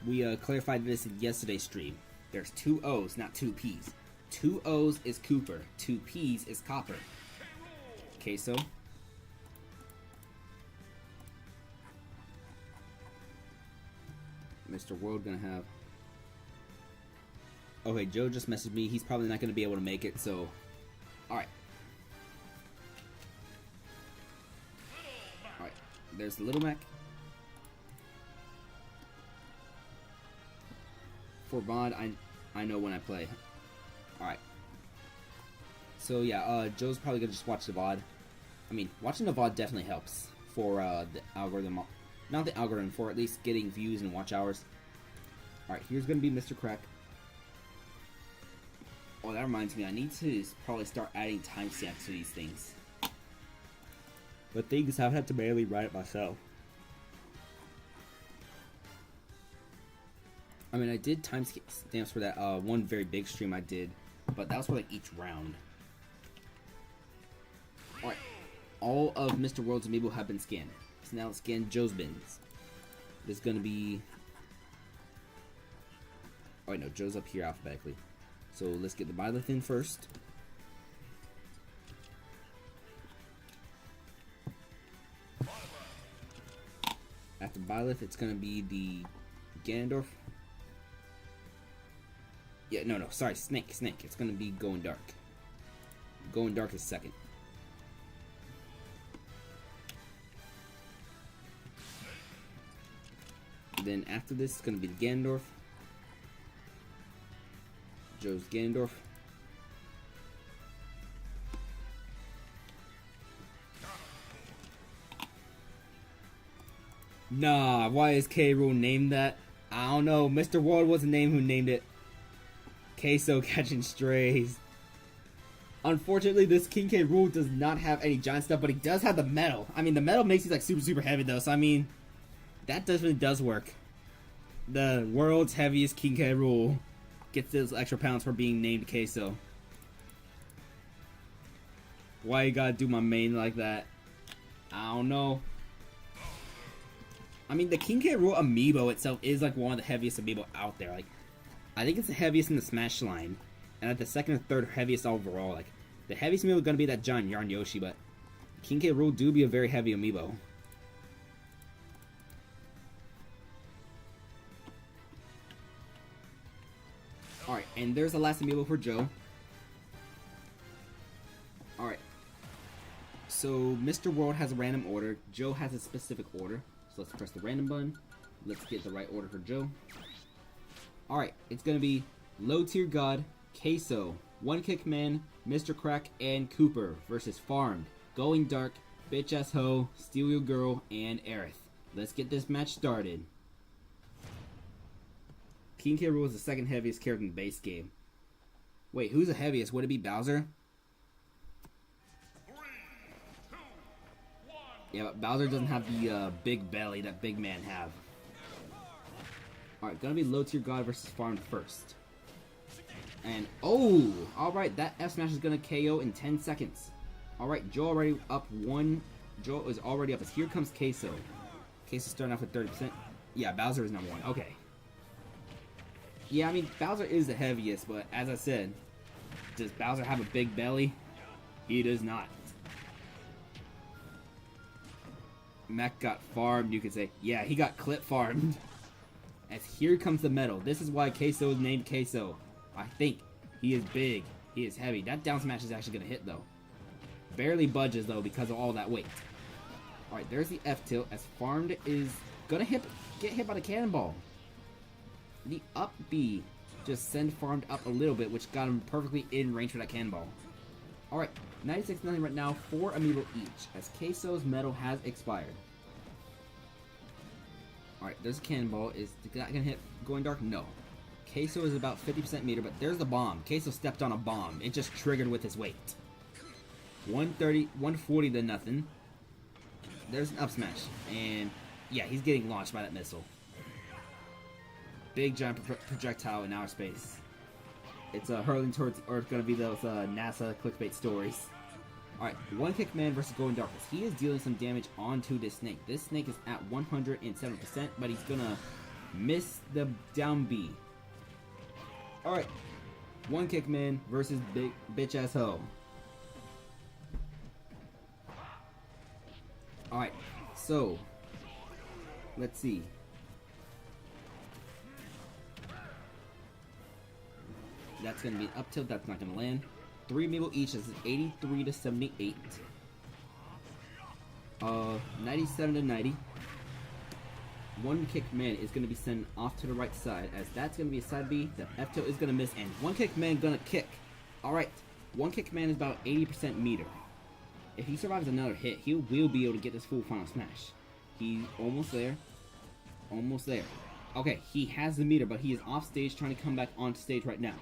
We clarified this in yesterday's stream. There's 2 O's, not 2 P's. 2 O's is Cooper, 2 P's is Copper. Queso. Mr. World gonna have... Okay, Joe just messaged me. He's probably not gonna be able to make it, so... Alright. Alright, there's Little Mac. For VOD, I know when I play. Alright. So yeah, Joe's probably gonna just watch the VOD. I mean, watching the VOD definitely helps for the algorithm. Not the algorithm, for at least getting views and watch hours. Alright, here's gonna be Mr. Crack. Oh, that reminds me, I need to probably start adding timestamps to these things. But things I've had to manually write it myself. I mean, I did timestamps for that one very big stream I did, but that was for like each round. Alright, all of Mr. World's Amiibo have been scanned. So now let's scan Joe's bins. There's gonna be... Oh wait, no, Joe's up here alphabetically. So let's get the Byleth in first. After Byleth, it's gonna be the Ganondorf. Yeah, no, sorry, Snake. It's gonna be Going Dark. Going Dark is second. Then after this, it's gonna be the Ganondorf. Joe's Ganondorf. Nah, why is K. Rool named that? I don't know. Mr. World was the name who named it. Queso catching strays. Unfortunately, this King K. Rool does not have any giant stuff, but he does have the metal. I mean, the metal makes it like super heavy though, so I mean, That definitely does work. The world's heaviest King K. Rool gets those extra pounds for being named Queso. Why you gotta do my main like that? I don't know. I mean, the King K. Rool amiibo itself is like one of the heaviest amiibo out there. Like, I think it's the heaviest in the Smash line, and at the second or third heaviest overall. Like, the heaviest amiibo is gonna be that giant Yarn Yoshi, but King K. Rool do be a very heavy amiibo. Alright, and there's the last amiibo for Joe. Alright. So, Mr. World has a random order. Joe has a specific order. So let's press the random button. Let's get the right order for Joe. Alright, it's gonna be Low Tier God, Queso, One Kick Man, Mr. Crack, and Cooper versus Farmed, Going Dark, Bitch Ass Ho, Steal Your Girl, and Aerith. Let's get this match started. King K. Rool is the second heaviest character in the base game. Wait, who's the heaviest? Would it be Bowser?
3, 2, 1.
Yeah, but Bowser doesn't have the big belly that big man have. Alright, gonna be Low Tier God versus Farm first. And, oh! Alright, that F smash is gonna KO in 10 seconds. Alright, Joe already up 1. Joe is already up. As here comes Queso. Queso starting off with 30%. Yeah, Bowser is number 1. Okay. Yeah, I mean, Bowser is the heaviest, but as I said, does Bowser have a big belly? He does not. Mech got farmed, you could say. Yeah, he got clip farmed. As here comes the metal. This is why Queso is named Queso. I think he is big. He is heavy. That down smash is actually going to hit, though. Barely budges, though, because of all that weight. Alright, there's the F tilt, as Farmed is going to get hit by the cannonball. The up B just send Farmed up a little bit, which got him perfectly in range for that cannonball. Alright, 96-0 right now, 4 amiibo each, as Queso's metal has expired. Alright, there's a cannonball. Is that gonna hit Going Dark? No. Queso is about 50% meter, but there's the bomb. Queso stepped on a bomb. It just triggered with his weight. 130, 140 to nothing. There's an up smash. And yeah, he's getting launched by that missile. Big giant projectile in outer space. It's hurling towards the Earth, gonna be those NASA clickbait stories. Alright, One Kick Man versus Going Dark. He is dealing some damage onto this snake. This snake is at 107%, but he's gonna miss the down B. Alright, One Kick Man versus Big Bitch Ass Ho. Alright, so let's see. That's going to be an up tilt. That's not going to land. 3 amiibo each. This is 83 to 78. 97 to 90. One Kick Man is going to be sent off to the right side, as that's going to be a side B. The F tilt is going to miss, and One Kick Man going to kick. Alright, One Kick Man is about 80% meter. If he survives another hit, he will be able to get this full final smash. He's almost there. Almost there. Okay, he has the meter, but he is off stage trying to come back on stage right now.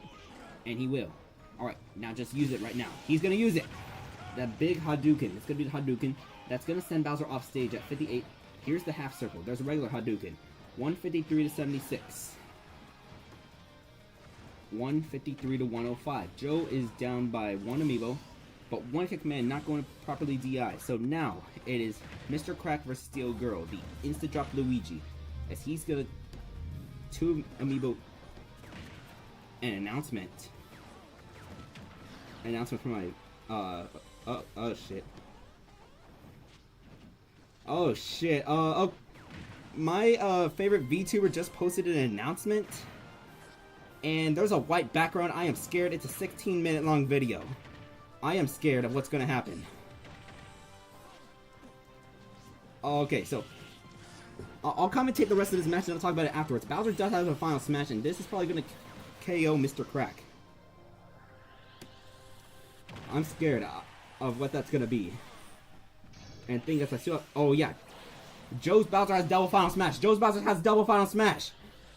And he will. Alright, now just use it right now. He's going to use it. That big Hadouken. It's going to be the Hadouken. That's going to send Bowser off stage at 58. Here's the half circle. There's a regular Hadouken. 153 to 76. 153 to 105. Joe is down by 1 amiibo. But One Kick Man not going to properly DI. So now it is Mr. Crack versus Steel Girl. The instant drop Luigi. As he's going to 2 amiibo. An announcement. Announcement from my oh shit. Oh shit. My favorite VTuber just posted an announcement, and there's a white background. I am scared. It's a 16-minute long video. I am scared of what's gonna happen. Okay, so I'll commentate the rest of this match and I'll talk about it afterwards. Bowser does have a final smash, and this is probably gonna KO Mr. Crack. I'm scared of what that's gonna be. And think that's I still. Oh yeah, Joe's Bowser has double final smash. Joe's Bowser has double final smash.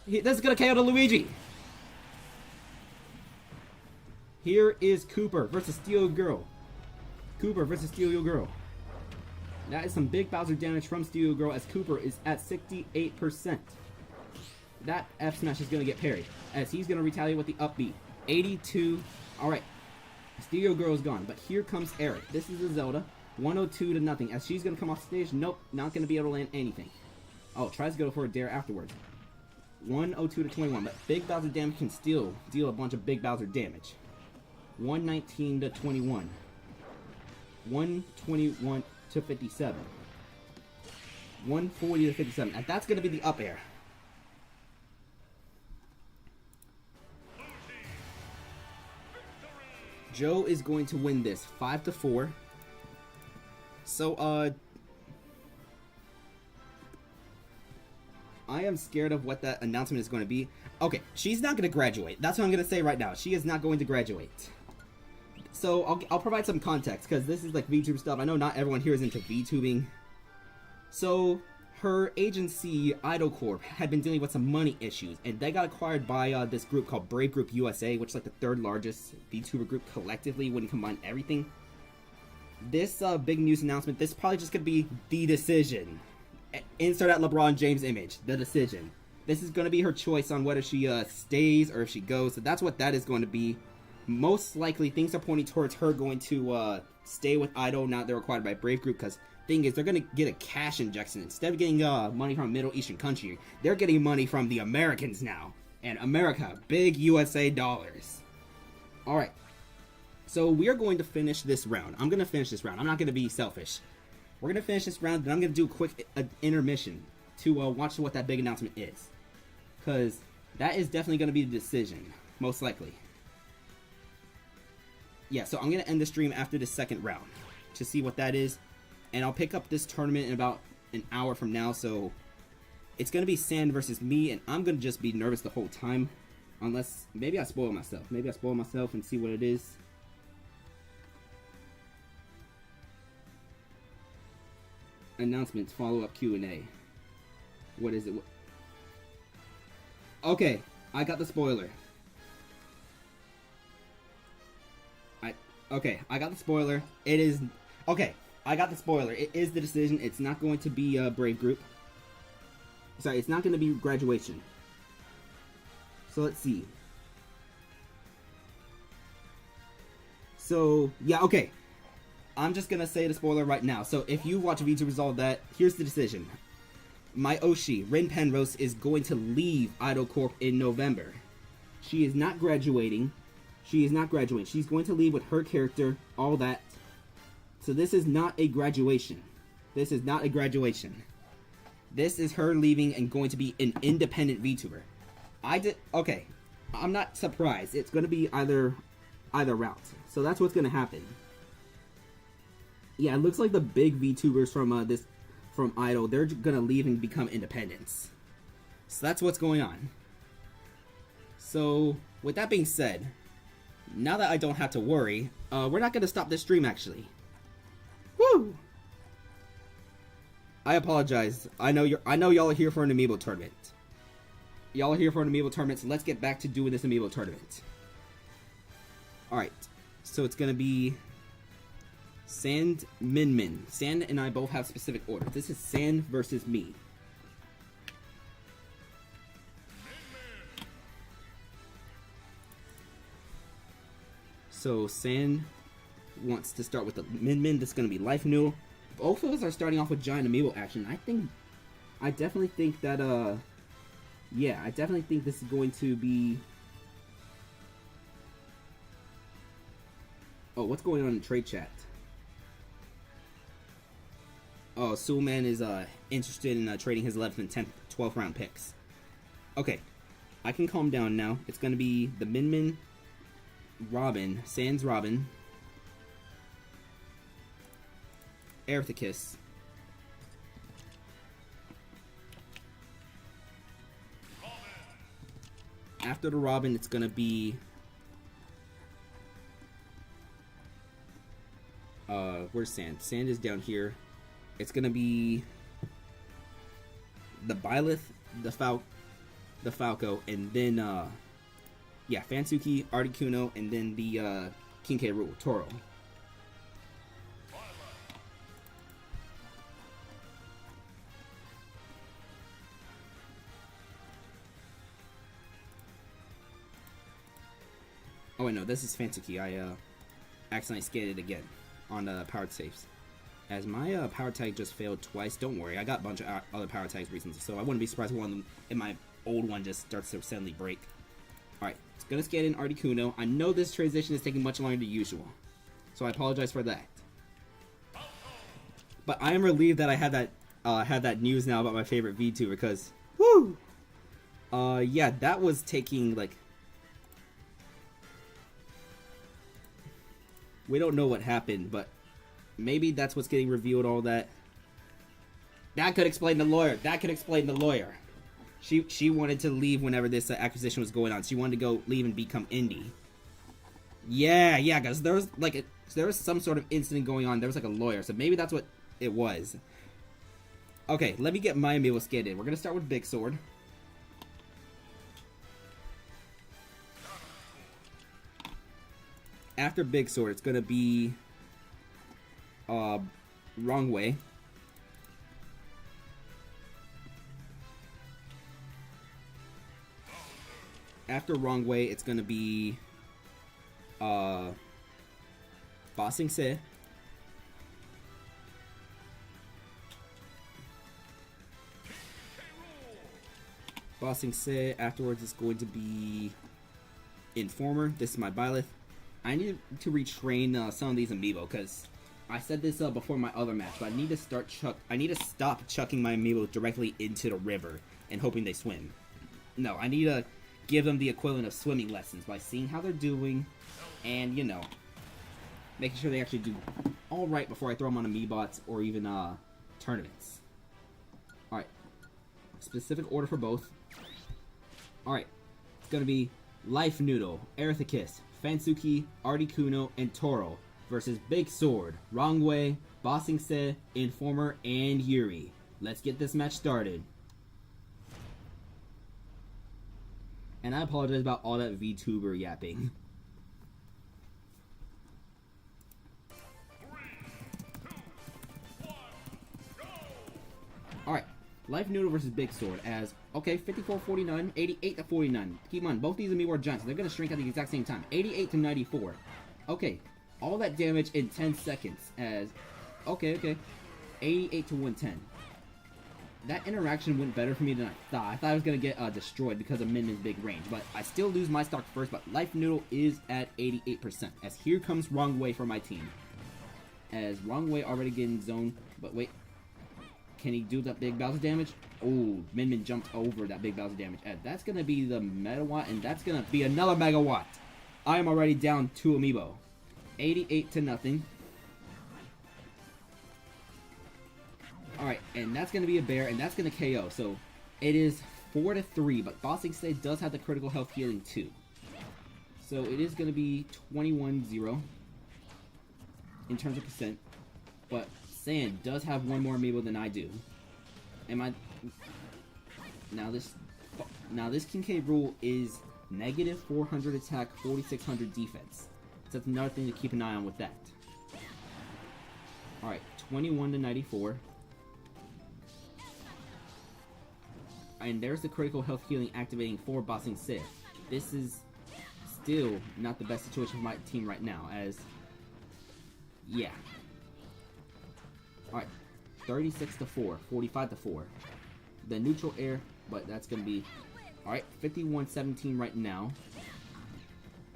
This is gonna KO to Luigi. Here is Cooper versus Steel Girl. Cooper versus Steel Girl. That is some big Bowser damage from Studio Girl as Cooper is at 68%. That F smash is going to get parried as he's going to retaliate with the up B. 82. Alright. Studio Girl is gone, but here comes Eric. This is a Zelda. 102 to nothing as she's going to come off stage. Nope, not going to be able to land anything. Oh, tries to go for a dare afterwards. 102 to 21, but big Bowser damage can still deal a bunch of big Bowser damage. 119 to 21. 121 to 57. 140 to 57. And that's going to be the up air. Joe is going to win this 5-4. So, I am scared of what that announcement is going to be. Okay, she's not going to graduate. That's what I'm going to say right now. She is not going to graduate. So, I'll provide some context, because this is like VTuber stuff. I know not everyone here is into VTubing. So, her agency, Idol Corp, had been dealing with some money issues, and they got acquired by this group called Brave Group USA, which is like the third largest VTuber group collectively when you combine everything. This big news announcement, this is probably just going to be the decision. Insert that LeBron James image, the decision. This is going to be her choice on whether she stays or if she goes, so that's what that is going to be. Most likely, things are pointing towards her going to stay with Idol now they're acquired by Brave Group, because thing is, they're going to get a cash injection. Instead of getting money from a Middle Eastern country, they're getting money from the Americans now. And America, big USA dollars. Alright. So we are going to finish this round. I'm going to finish this round. I'm not going to be selfish. We're going to finish this round, then I'm going to do a quick intermission to watch what that big announcement is. Because that is definitely going to be the decision. Most likely. Yeah, so I'm going to end the stream after the second round. To see what that is. And I'll pick up this tournament in about an hour from now, so it's going to be Sand versus me, and I'm going to just be nervous the whole time. Unless, maybe I spoil myself. Maybe I spoil myself and see what it is. Announcements, follow-up Q&A. What is it? Okay, I got the spoiler. Okay, I got the spoiler. It is... Okay. I got the spoiler. It is the decision. It's not going to be a Brave Group. Sorry, it's not going to be graduation. So let's see. So, yeah, okay. I'm just going to say the spoiler right now. So if you watch VTubers all that, here's the decision. My Oshi, Rin Penrose, is going to leave Idol Corp in November. She is not graduating. She is not graduating. She's going to leave with her character, all that. So this is not a graduation. This is not a graduation. This is her leaving and going to be an independent VTuber. Okay. I'm not surprised. It's going to be either route. So that's what's going to happen. Yeah, it looks like the big VTubers from Idol, they're going to leave and become independents. So that's what's going on. So with that being said, now that I don't have to worry, we're not going to stop this stream actually. Woo! I apologize. I know y'all are here for an Amiibo tournament. Y'all are here for an Amiibo tournament, so let's get back to doing this Amiibo tournament. Alright. So it's gonna be Sand Min. Sand and I both have specific orders. This is Sand versus me. So Sand wants to start with the Min. That's going to be Life Noodle. Both of us are starting off with Giant Amiibo action. I definitely think that, yeah, I definitely think this is going to be... Oh, what's going on in trade chat? Oh, Soulman is, interested in, trading his 11th and 10th, 12th round picks. Okay, I can calm down now. It's going to be the Min, Robin, Sans Robin, Aerithicus, after the Robin, it's gonna be where's Sand? Sand is down here. It's gonna be the Byleth, the Falco, and then yeah, Fansuki, Articuno, and then the King K. Rool, Toro. wait, no, this is Fansuki. I accidentally scanned it again on powered saves. As my power tag just failed twice, don't worry, I got a bunch of other power tags recently, so I wouldn't be surprised if one of them in my old one just starts to suddenly break. Alright, it's gonna scan in Articuno. I know this transition is taking much longer than usual, so I apologize for that. But I am relieved that I have that news now about my favorite VTuber, because woo! Yeah, that was taking like, we don't know what happened, but maybe that's what's getting revealed, all that. That could explain the lawyer. That could explain the lawyer. She wanted to leave whenever this acquisition was going on. She wanted to go leave and become indie. Yeah, because there was some sort of incident going on. There was like a lawyer, so maybe that's what it was. Okay, let me get my Amiibo scanned in. We're gonna start with Big Sword. After Big Sword, it's gonna be Wrong Way. After Wrong Way, it's gonna be Bossing Se. Bossing Se. Afterwards, it's going to be Informer. This is my Byleth. I need to retrain some of these Amiibo, because I said this before my other match, but I need to stop chucking my Amiibo directly into the river and hoping they swim. No, I need to give them the equivalent of swimming lessons by seeing how they're doing, and, you know, making sure they actually do alright before I throw them on Amiibots or even tournaments. Alright. Specific order for both. Alright. It's gonna be Life Noodle, Erithicus, Fansuki, Articuno, and Toro versus Big Sword, Wrong Way, Bossing Se, Informer, and Yuri. Let's get this match started. And I apologize about all that VTuber yapping.
3, 2, 1, go!
Alright, Life Noodle versus Big Sword as, okay, 54-49, 88-49. Keep in mind, both these Amiibo are giants, so they're going to shrink at the exact same time. 88-94. Okay, all that damage in 10 seconds as, okay. 88-110. That interaction went better for me than I thought. I thought I was going to get destroyed because of Min Min's big range, but I still lose my stock first, but Life Noodle is at 88%, as here comes Wrong Way for my team. As Wrong Way already getting zoned, but wait, can he do that big Bowser damage? Oh, Min Min jumped over that big Bowser damage. And that's going to be the Megawatt, and that's going to be another Megawatt. I am already down 2 Amiibo. 88-0. Alright, and that's going to be a bear, and that's going to KO. So, it is 4-3, but Bossing Se does have the critical health healing too. So, it is going to be 21-0 in terms of percent. But Sand does have one more Amiibo than I do. Now this King K rule is negative 400 attack, 4600 defense. So that's another thing to keep an eye on with that. Alright, 21-94. And there's the critical health healing activating for Bossing Se. This is still not the best situation for my team right now, as, yeah. Alright, 36-4, 45-4. The neutral air, but that's going to be, alright, 51-17 right now.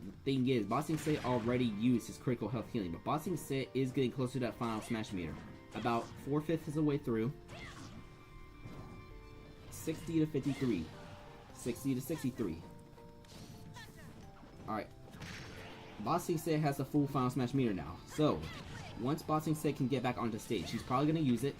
The thing is, Bossing Se already used his critical health healing, but Bossing Se is getting closer to that final smash meter. About 4/5 of the way through. 60-53. 60-63. Alright. Bossing Se has the full final smash meter now. So, once Bossing Se can get back onto stage, he's probably going to use it.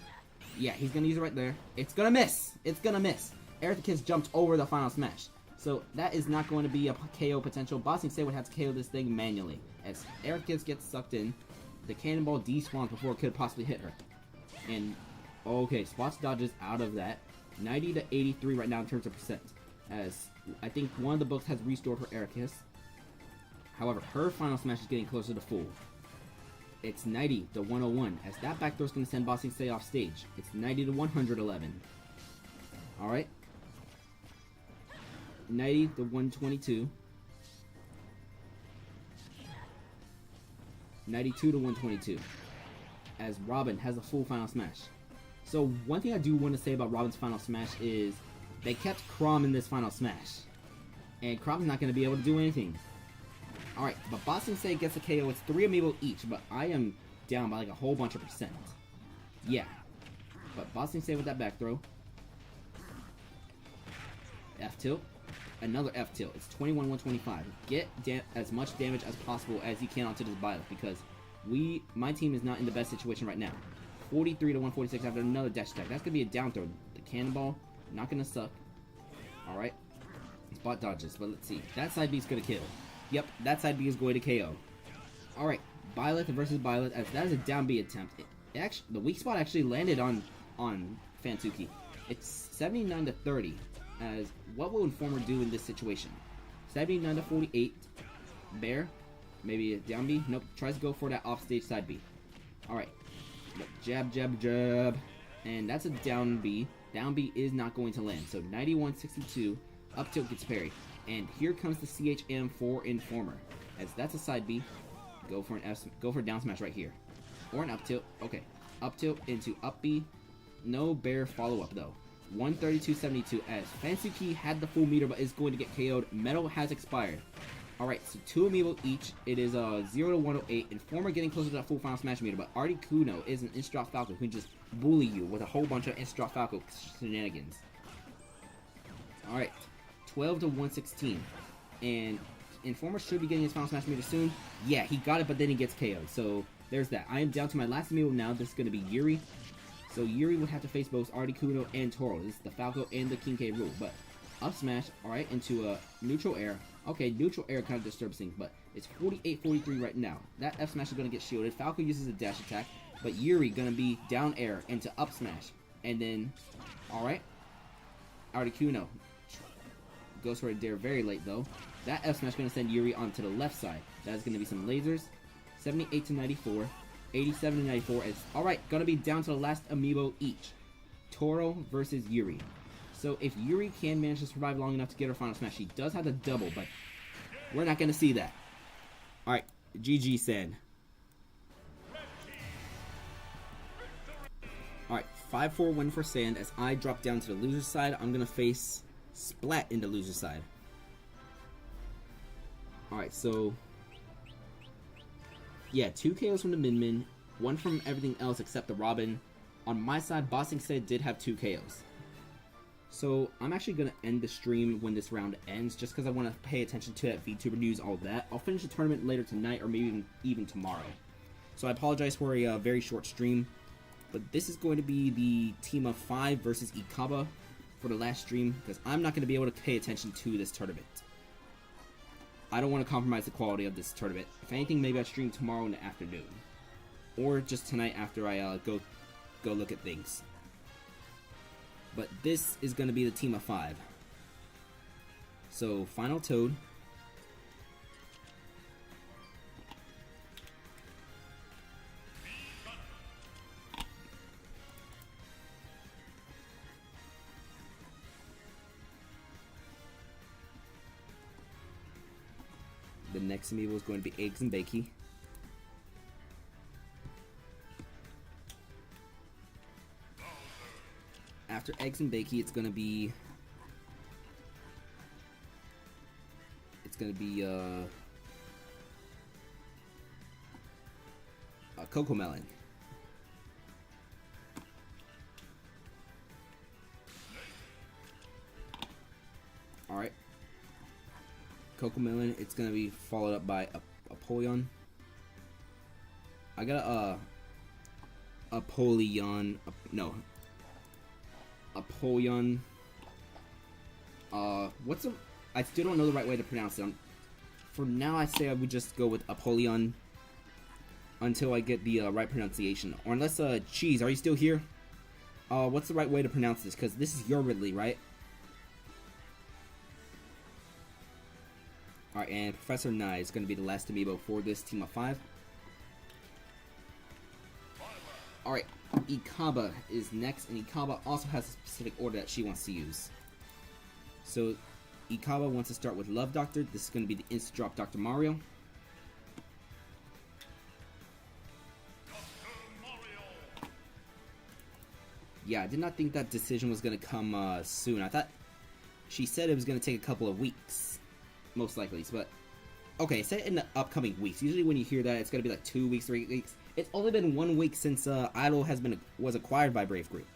Yeah, he's going to use it right there. It's going to miss. It's going to miss. Erithicus jumped over the final smash. So, that is not going to be a KO potential. Bossing Se would have to KO this thing manually. As Erithicus gets sucked in, the cannonball despawns before it could possibly hit her. And, okay, Spots dodges out of that. 90-83 right now in terms of percent. As I think one of the books has restored for Erithicus. However, her final smash is getting closer to full. It's 90-101, as that backdoor is going to send Bossing Se off stage. It's 90-111. Alright. 90-122. 92 to 122. As Robin has a full Final Smash. So one thing I do want to say about Robin's Final Smash is they kept Chrom in this Final Smash. And Chrom's not going to be able to do anything. Alright, but Boss Sensei gets a KO. It's 3 Amiibo each, but I am down by like a whole bunch of percent. Yeah. But Boss Sensei with that back throw. F-tilt. Another F-tilt. It's 21-125. Get as much damage as possible as you can onto this Byleth, because my team is not in the best situation right now. 43 to 146 after another dash attack. That's going to be a down throw. The cannonball, not going to suck. Alright. Spot dodges, but let's see. That side B is going to kill. Yep, that side B is going to KO. Alright, Byleth versus Byleth. As that is a down B attempt. The weak spot actually landed on Fantuki. It's 79 to 30. As what will Informer do in this situation? 79 to 48. Bear, maybe a down B. Nope, tries to go for that offstage side B. Alright, jab, jab, jab, and that's a down B. Down B is not going to land. So 91-62. Up tilt gets parried. And here comes the CHM for Informer. As that's a side B. Go for a down smash right here. Or an up tilt. Okay. Up tilt into up B. No bear follow up though. 132-72 as Fansuki had the full meter but is going to get KO'd. Metal has expired. Alright, so 2 Amiibo each. It is 0 to 108. Informer getting closer to that full Final Smash meter, but Artie Kuno is an Instrop Falco who can just bully you with a whole bunch of Instrop Falco shenanigans. Alright. 12 to 116, and Informer should be getting his Final Smash meter soon. Yeah, he got it, but then he gets KO'd. So there's that. I am down to my last Amiibo now. This is going to be Yuri. So Yuri would have to face both Articuno and Toro. This is the Falco and the King K rule. But up smash, alright, into a neutral air. Okay, neutral air kind of disturbs things, but it's 48-43 right now. That F smash is going to get shielded. Falco uses a dash attack, but Yuri going to be down air into up smash. And then, alright, Articuno goes for a dare very late though. That F smash is going to send Yuri onto the left side. That is going to be some lasers. 78 to 94. 87 to 94 is alright. Going to be down to the last Amiibo each. Toro versus Yuri. So if Yuri can manage to survive long enough to get her Final Smash, she does have the double, but we're not going to see that. Alright, GG Sen. Alright, 5-4 win for Sand. As I drop down to the loser side, I'm going to face Splat in the loser side. Alright, so yeah, 2 KOs from the Min-Min, 1 from everything else except the Robin. On my side, Bossing said did have 2 KOs. So I'm actually going to end the stream when this round ends, just because I want to pay attention to that VTuber news, all that. I'll finish the tournament later tonight, or maybe even tomorrow. So I apologize for a very short stream, but this is going to be the team of 5 versus Ikaba for the last stream, because I'm not going to be able to pay attention to this tournament. I don't want to compromise the quality of this tournament. If anything, maybe I'll stream tomorrow in the afternoon, or just tonight after I go look at things. But this is going to be the team of 5. So, Final Toad. The next Amiibo is going to be Eggs and Bakey. After Eggs and Bakey, it's gonna be Cocoa Melon. All right, Cocoa Melon. It's gonna be followed up by Apollyon. I got Apollyon. No. Apollyon. I still don't know the right way to pronounce it. For now, I say I would just go with Apollyon until I get the right pronunciation. Or unless, Cheese, are you still here? What's the right way to pronounce this? Because this is your Ridley, right? Alright, and Professor Nye is going to be the last Amiibo for this team of 5. Alright, Ikaba is next, and Ikaba also has a specific order that she wants to use. So, Ikaba wants to start with Love Doctor. This is going to be the instant drop Dr. Mario. Yeah, I did not think that decision was gonna come soon. I thought she said it was gonna take a couple of weeks, most likely. But okay, say in the upcoming weeks. Usually when you hear that, it's gonna be like 2 weeks, 3 weeks. It's only been 1 week since Idol was acquired by Brave Group.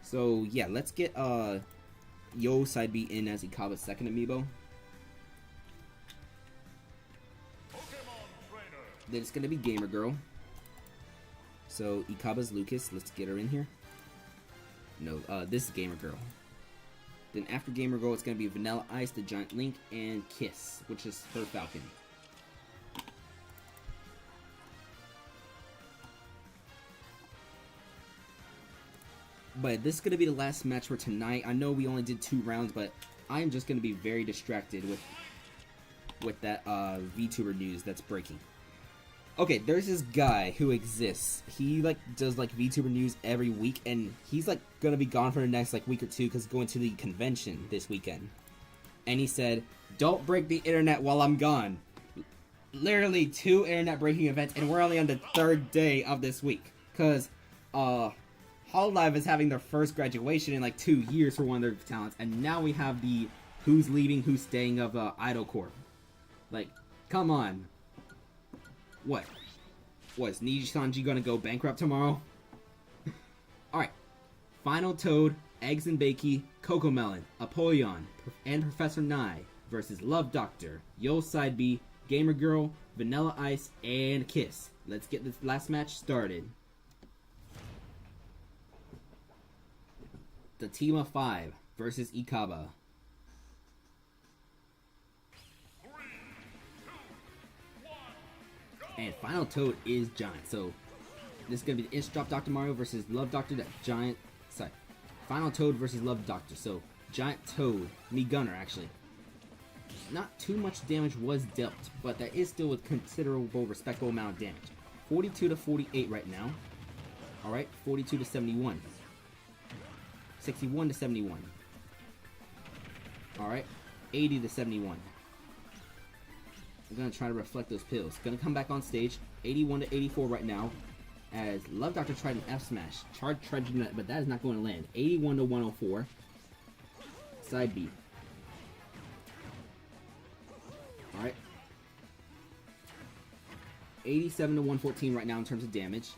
So yeah, let's get Yo Side B in as Ikaba's second amiibo. Then it's gonna be Gamer Girl. So Ikaba's Lucas. Let's get her in here. No, this is Gamer Girl. Then after Gamer Girl, it's gonna be Vanilla Ice, the Giant Link, and Kiss, which is her Falcon. But this is gonna be the last match for tonight. I know we only did 2 rounds, but I'm just gonna be very distracted with that VTuber news that's breaking. Okay, there's this guy who exists. He does VTuber news every week, and he's gonna be gone for the next week or 2 because he's going to the convention this weekend. And he said, "Don't break the internet while I'm gone." Literally 2 internet breaking events, and we're only on the 3rd day of this week because Hololive is having their first graduation in 2 years for one of their talents, and now we have the who's leaving, who's staying of Idol Corp. Come on. What? Was Niji-sanji gonna go bankrupt tomorrow? Alright. Final Toad, Eggs and Bakey, Coco Melon, Apollyon, and Professor Nye versus Love Doctor, Yo Side B, Gamer Girl, Vanilla Ice, and Kiss. Let's get this last match started. The team of 5 versus Ikaba. And Final Toad is Giant, so this is going to be the Inch Drop Dr. Mario versus Love Doctor, that Giant, sorry, Final Toad versus Love Doctor, so Giant Toad, me Gunner actually. Not too much damage was dealt, but that is still a considerable, respectable amount of damage. 42 to 48 right now. Alright, 42 to 71. 61 to 71. Alright, 80 to 71. I'm going to try to reflect those pills. Going to come back on stage. 81 to 84 right now. As Love Doctor tried an F smash. Tried to do that, but that is not going to land. 81 to 104. Side B. Alright. 87 to 114 right now in terms of damage.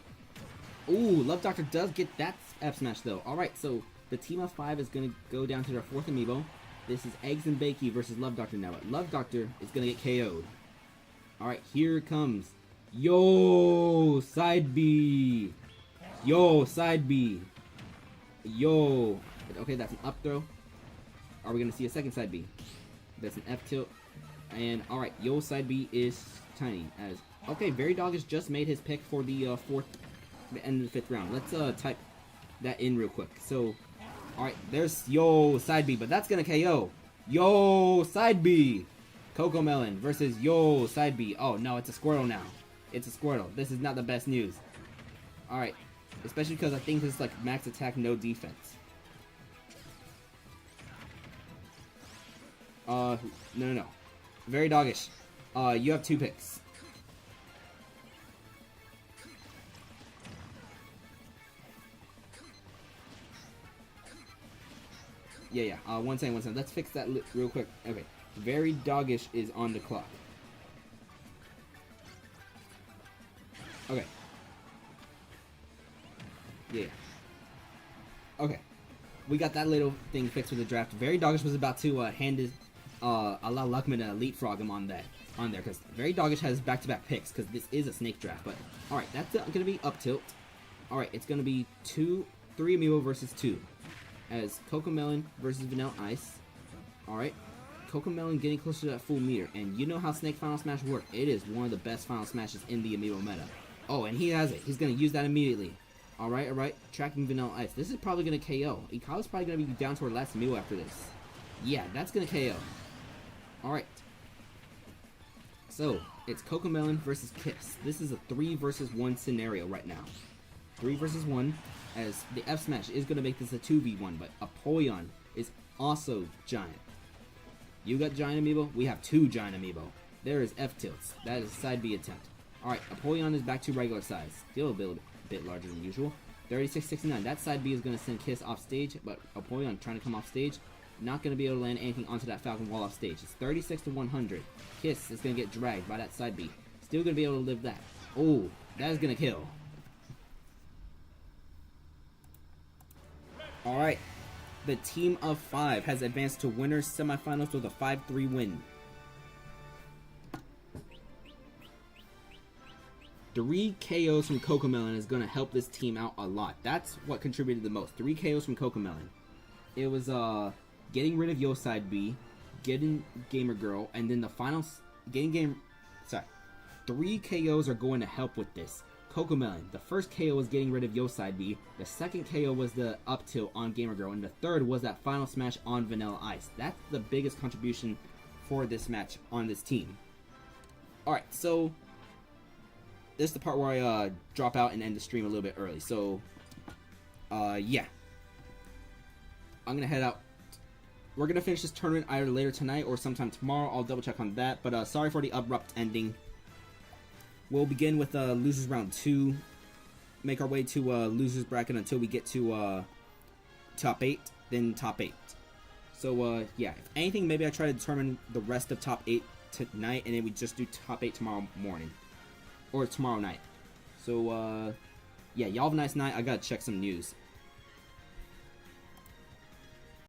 Ooh, Love Doctor does get that F smash though. Alright, so the team of 5 is going to go down to their 4th amiibo. This is Eggs and Bakey versus Love Doctor now. But Love Doctor is going to get KO'd. Alright, here it comes. Yo, Side B. Yo, Side B. Yo. Okay, that's an up throw. Are we going to see a second Side B? That's an F tilt. And, alright, Yo, Side B is tiny. As okay, Very Doggish just made his pick for the the end of the 5th round. Let's type that in real quick. So, alright, there's Yo, Side B, but that's going to KO. Yo, Side B. Coco Melon versus Yo, Side B. Oh, no, it's a Squirtle now. It's a Squirtle. This is not the best news. Alright. Especially because I think this is max attack, no defense. No. Very Doggish. You have 2 picks. Yeah. One second. Let's fix that real quick. Okay. Very Doggish is on the clock. Okay. Yeah. Okay. We got that little thing fixed with the draft. Very Doggish was about to hand his allow Luckman to leapfrog him on there because Very Doggish has back-to-back picks because this is a snake draft. But alright, that's gonna be up tilt. Alright, it's gonna be 3 amiibo versus 2. As Coco Melon versus Vanilla Ice. Alright. Coco Melon getting closer to that full meter. And you know how Snake Final Smash works. It is one of the best Final Smashes in the amiibo meta. Oh, and he has it. He's going to use that immediately. Alright. Tracking Vanilla Ice. This is probably going to KO. Ikaba's probably going to be down to our last amiibo after this. Yeah, that's going to KO. Alright. So, it's Coco Melon versus Kiss. This is a 3 versus 1 scenario right now. 3 versus 1. As the F Smash is going to make this a 2v1. But Apollyon is also Giant. You got Giant Amiibo? We have 2 Giant Amiibo. There is F tilts. That is Side B attempt. Alright, Apollyon is back to regular size. Still a bit larger than usual. 36-69. That side B is going to send Kiss off stage, but Apollyon trying to come off stage. Not going to be able to land anything onto that Falcon Wall off stage. It's 36-100. Kiss is going to get dragged by that side B. Still going to be able to live that. Oh, that is going to kill. Alright. The team of 5 has advanced to winners semifinals with a 5-3 win. 3 KOs from Cocomelon is going to help this team out a lot. That's what contributed the most. 3 KOs from Cocomelon. It was getting rid of Yo Side B, getting Gamer Girl, and then the final getting game. Sorry, 3 KOs are going to help with this. Cocomelon. The first KO was getting rid of Yo Side B. The second KO was the up tilt on Gamer Girl, and the third was that final smash on Vanilla Ice. That's the biggest contribution for this match on this team. All right, so. This is the part where I drop out and end the stream a little bit early. So, yeah. I'm going to head out. We're going to finish this tournament either later tonight or sometime tomorrow. I'll double check on that. But sorry for the abrupt ending. We'll begin with Losers Round 2. Make our way to Losers Bracket until we get to Top 8. Then Top 8. So, yeah. If anything, maybe I try to determine the rest of Top 8 tonight. And then we just do Top 8 tomorrow morning. Or tomorrow night. So, yeah, y'all have a nice night. I gotta check some news.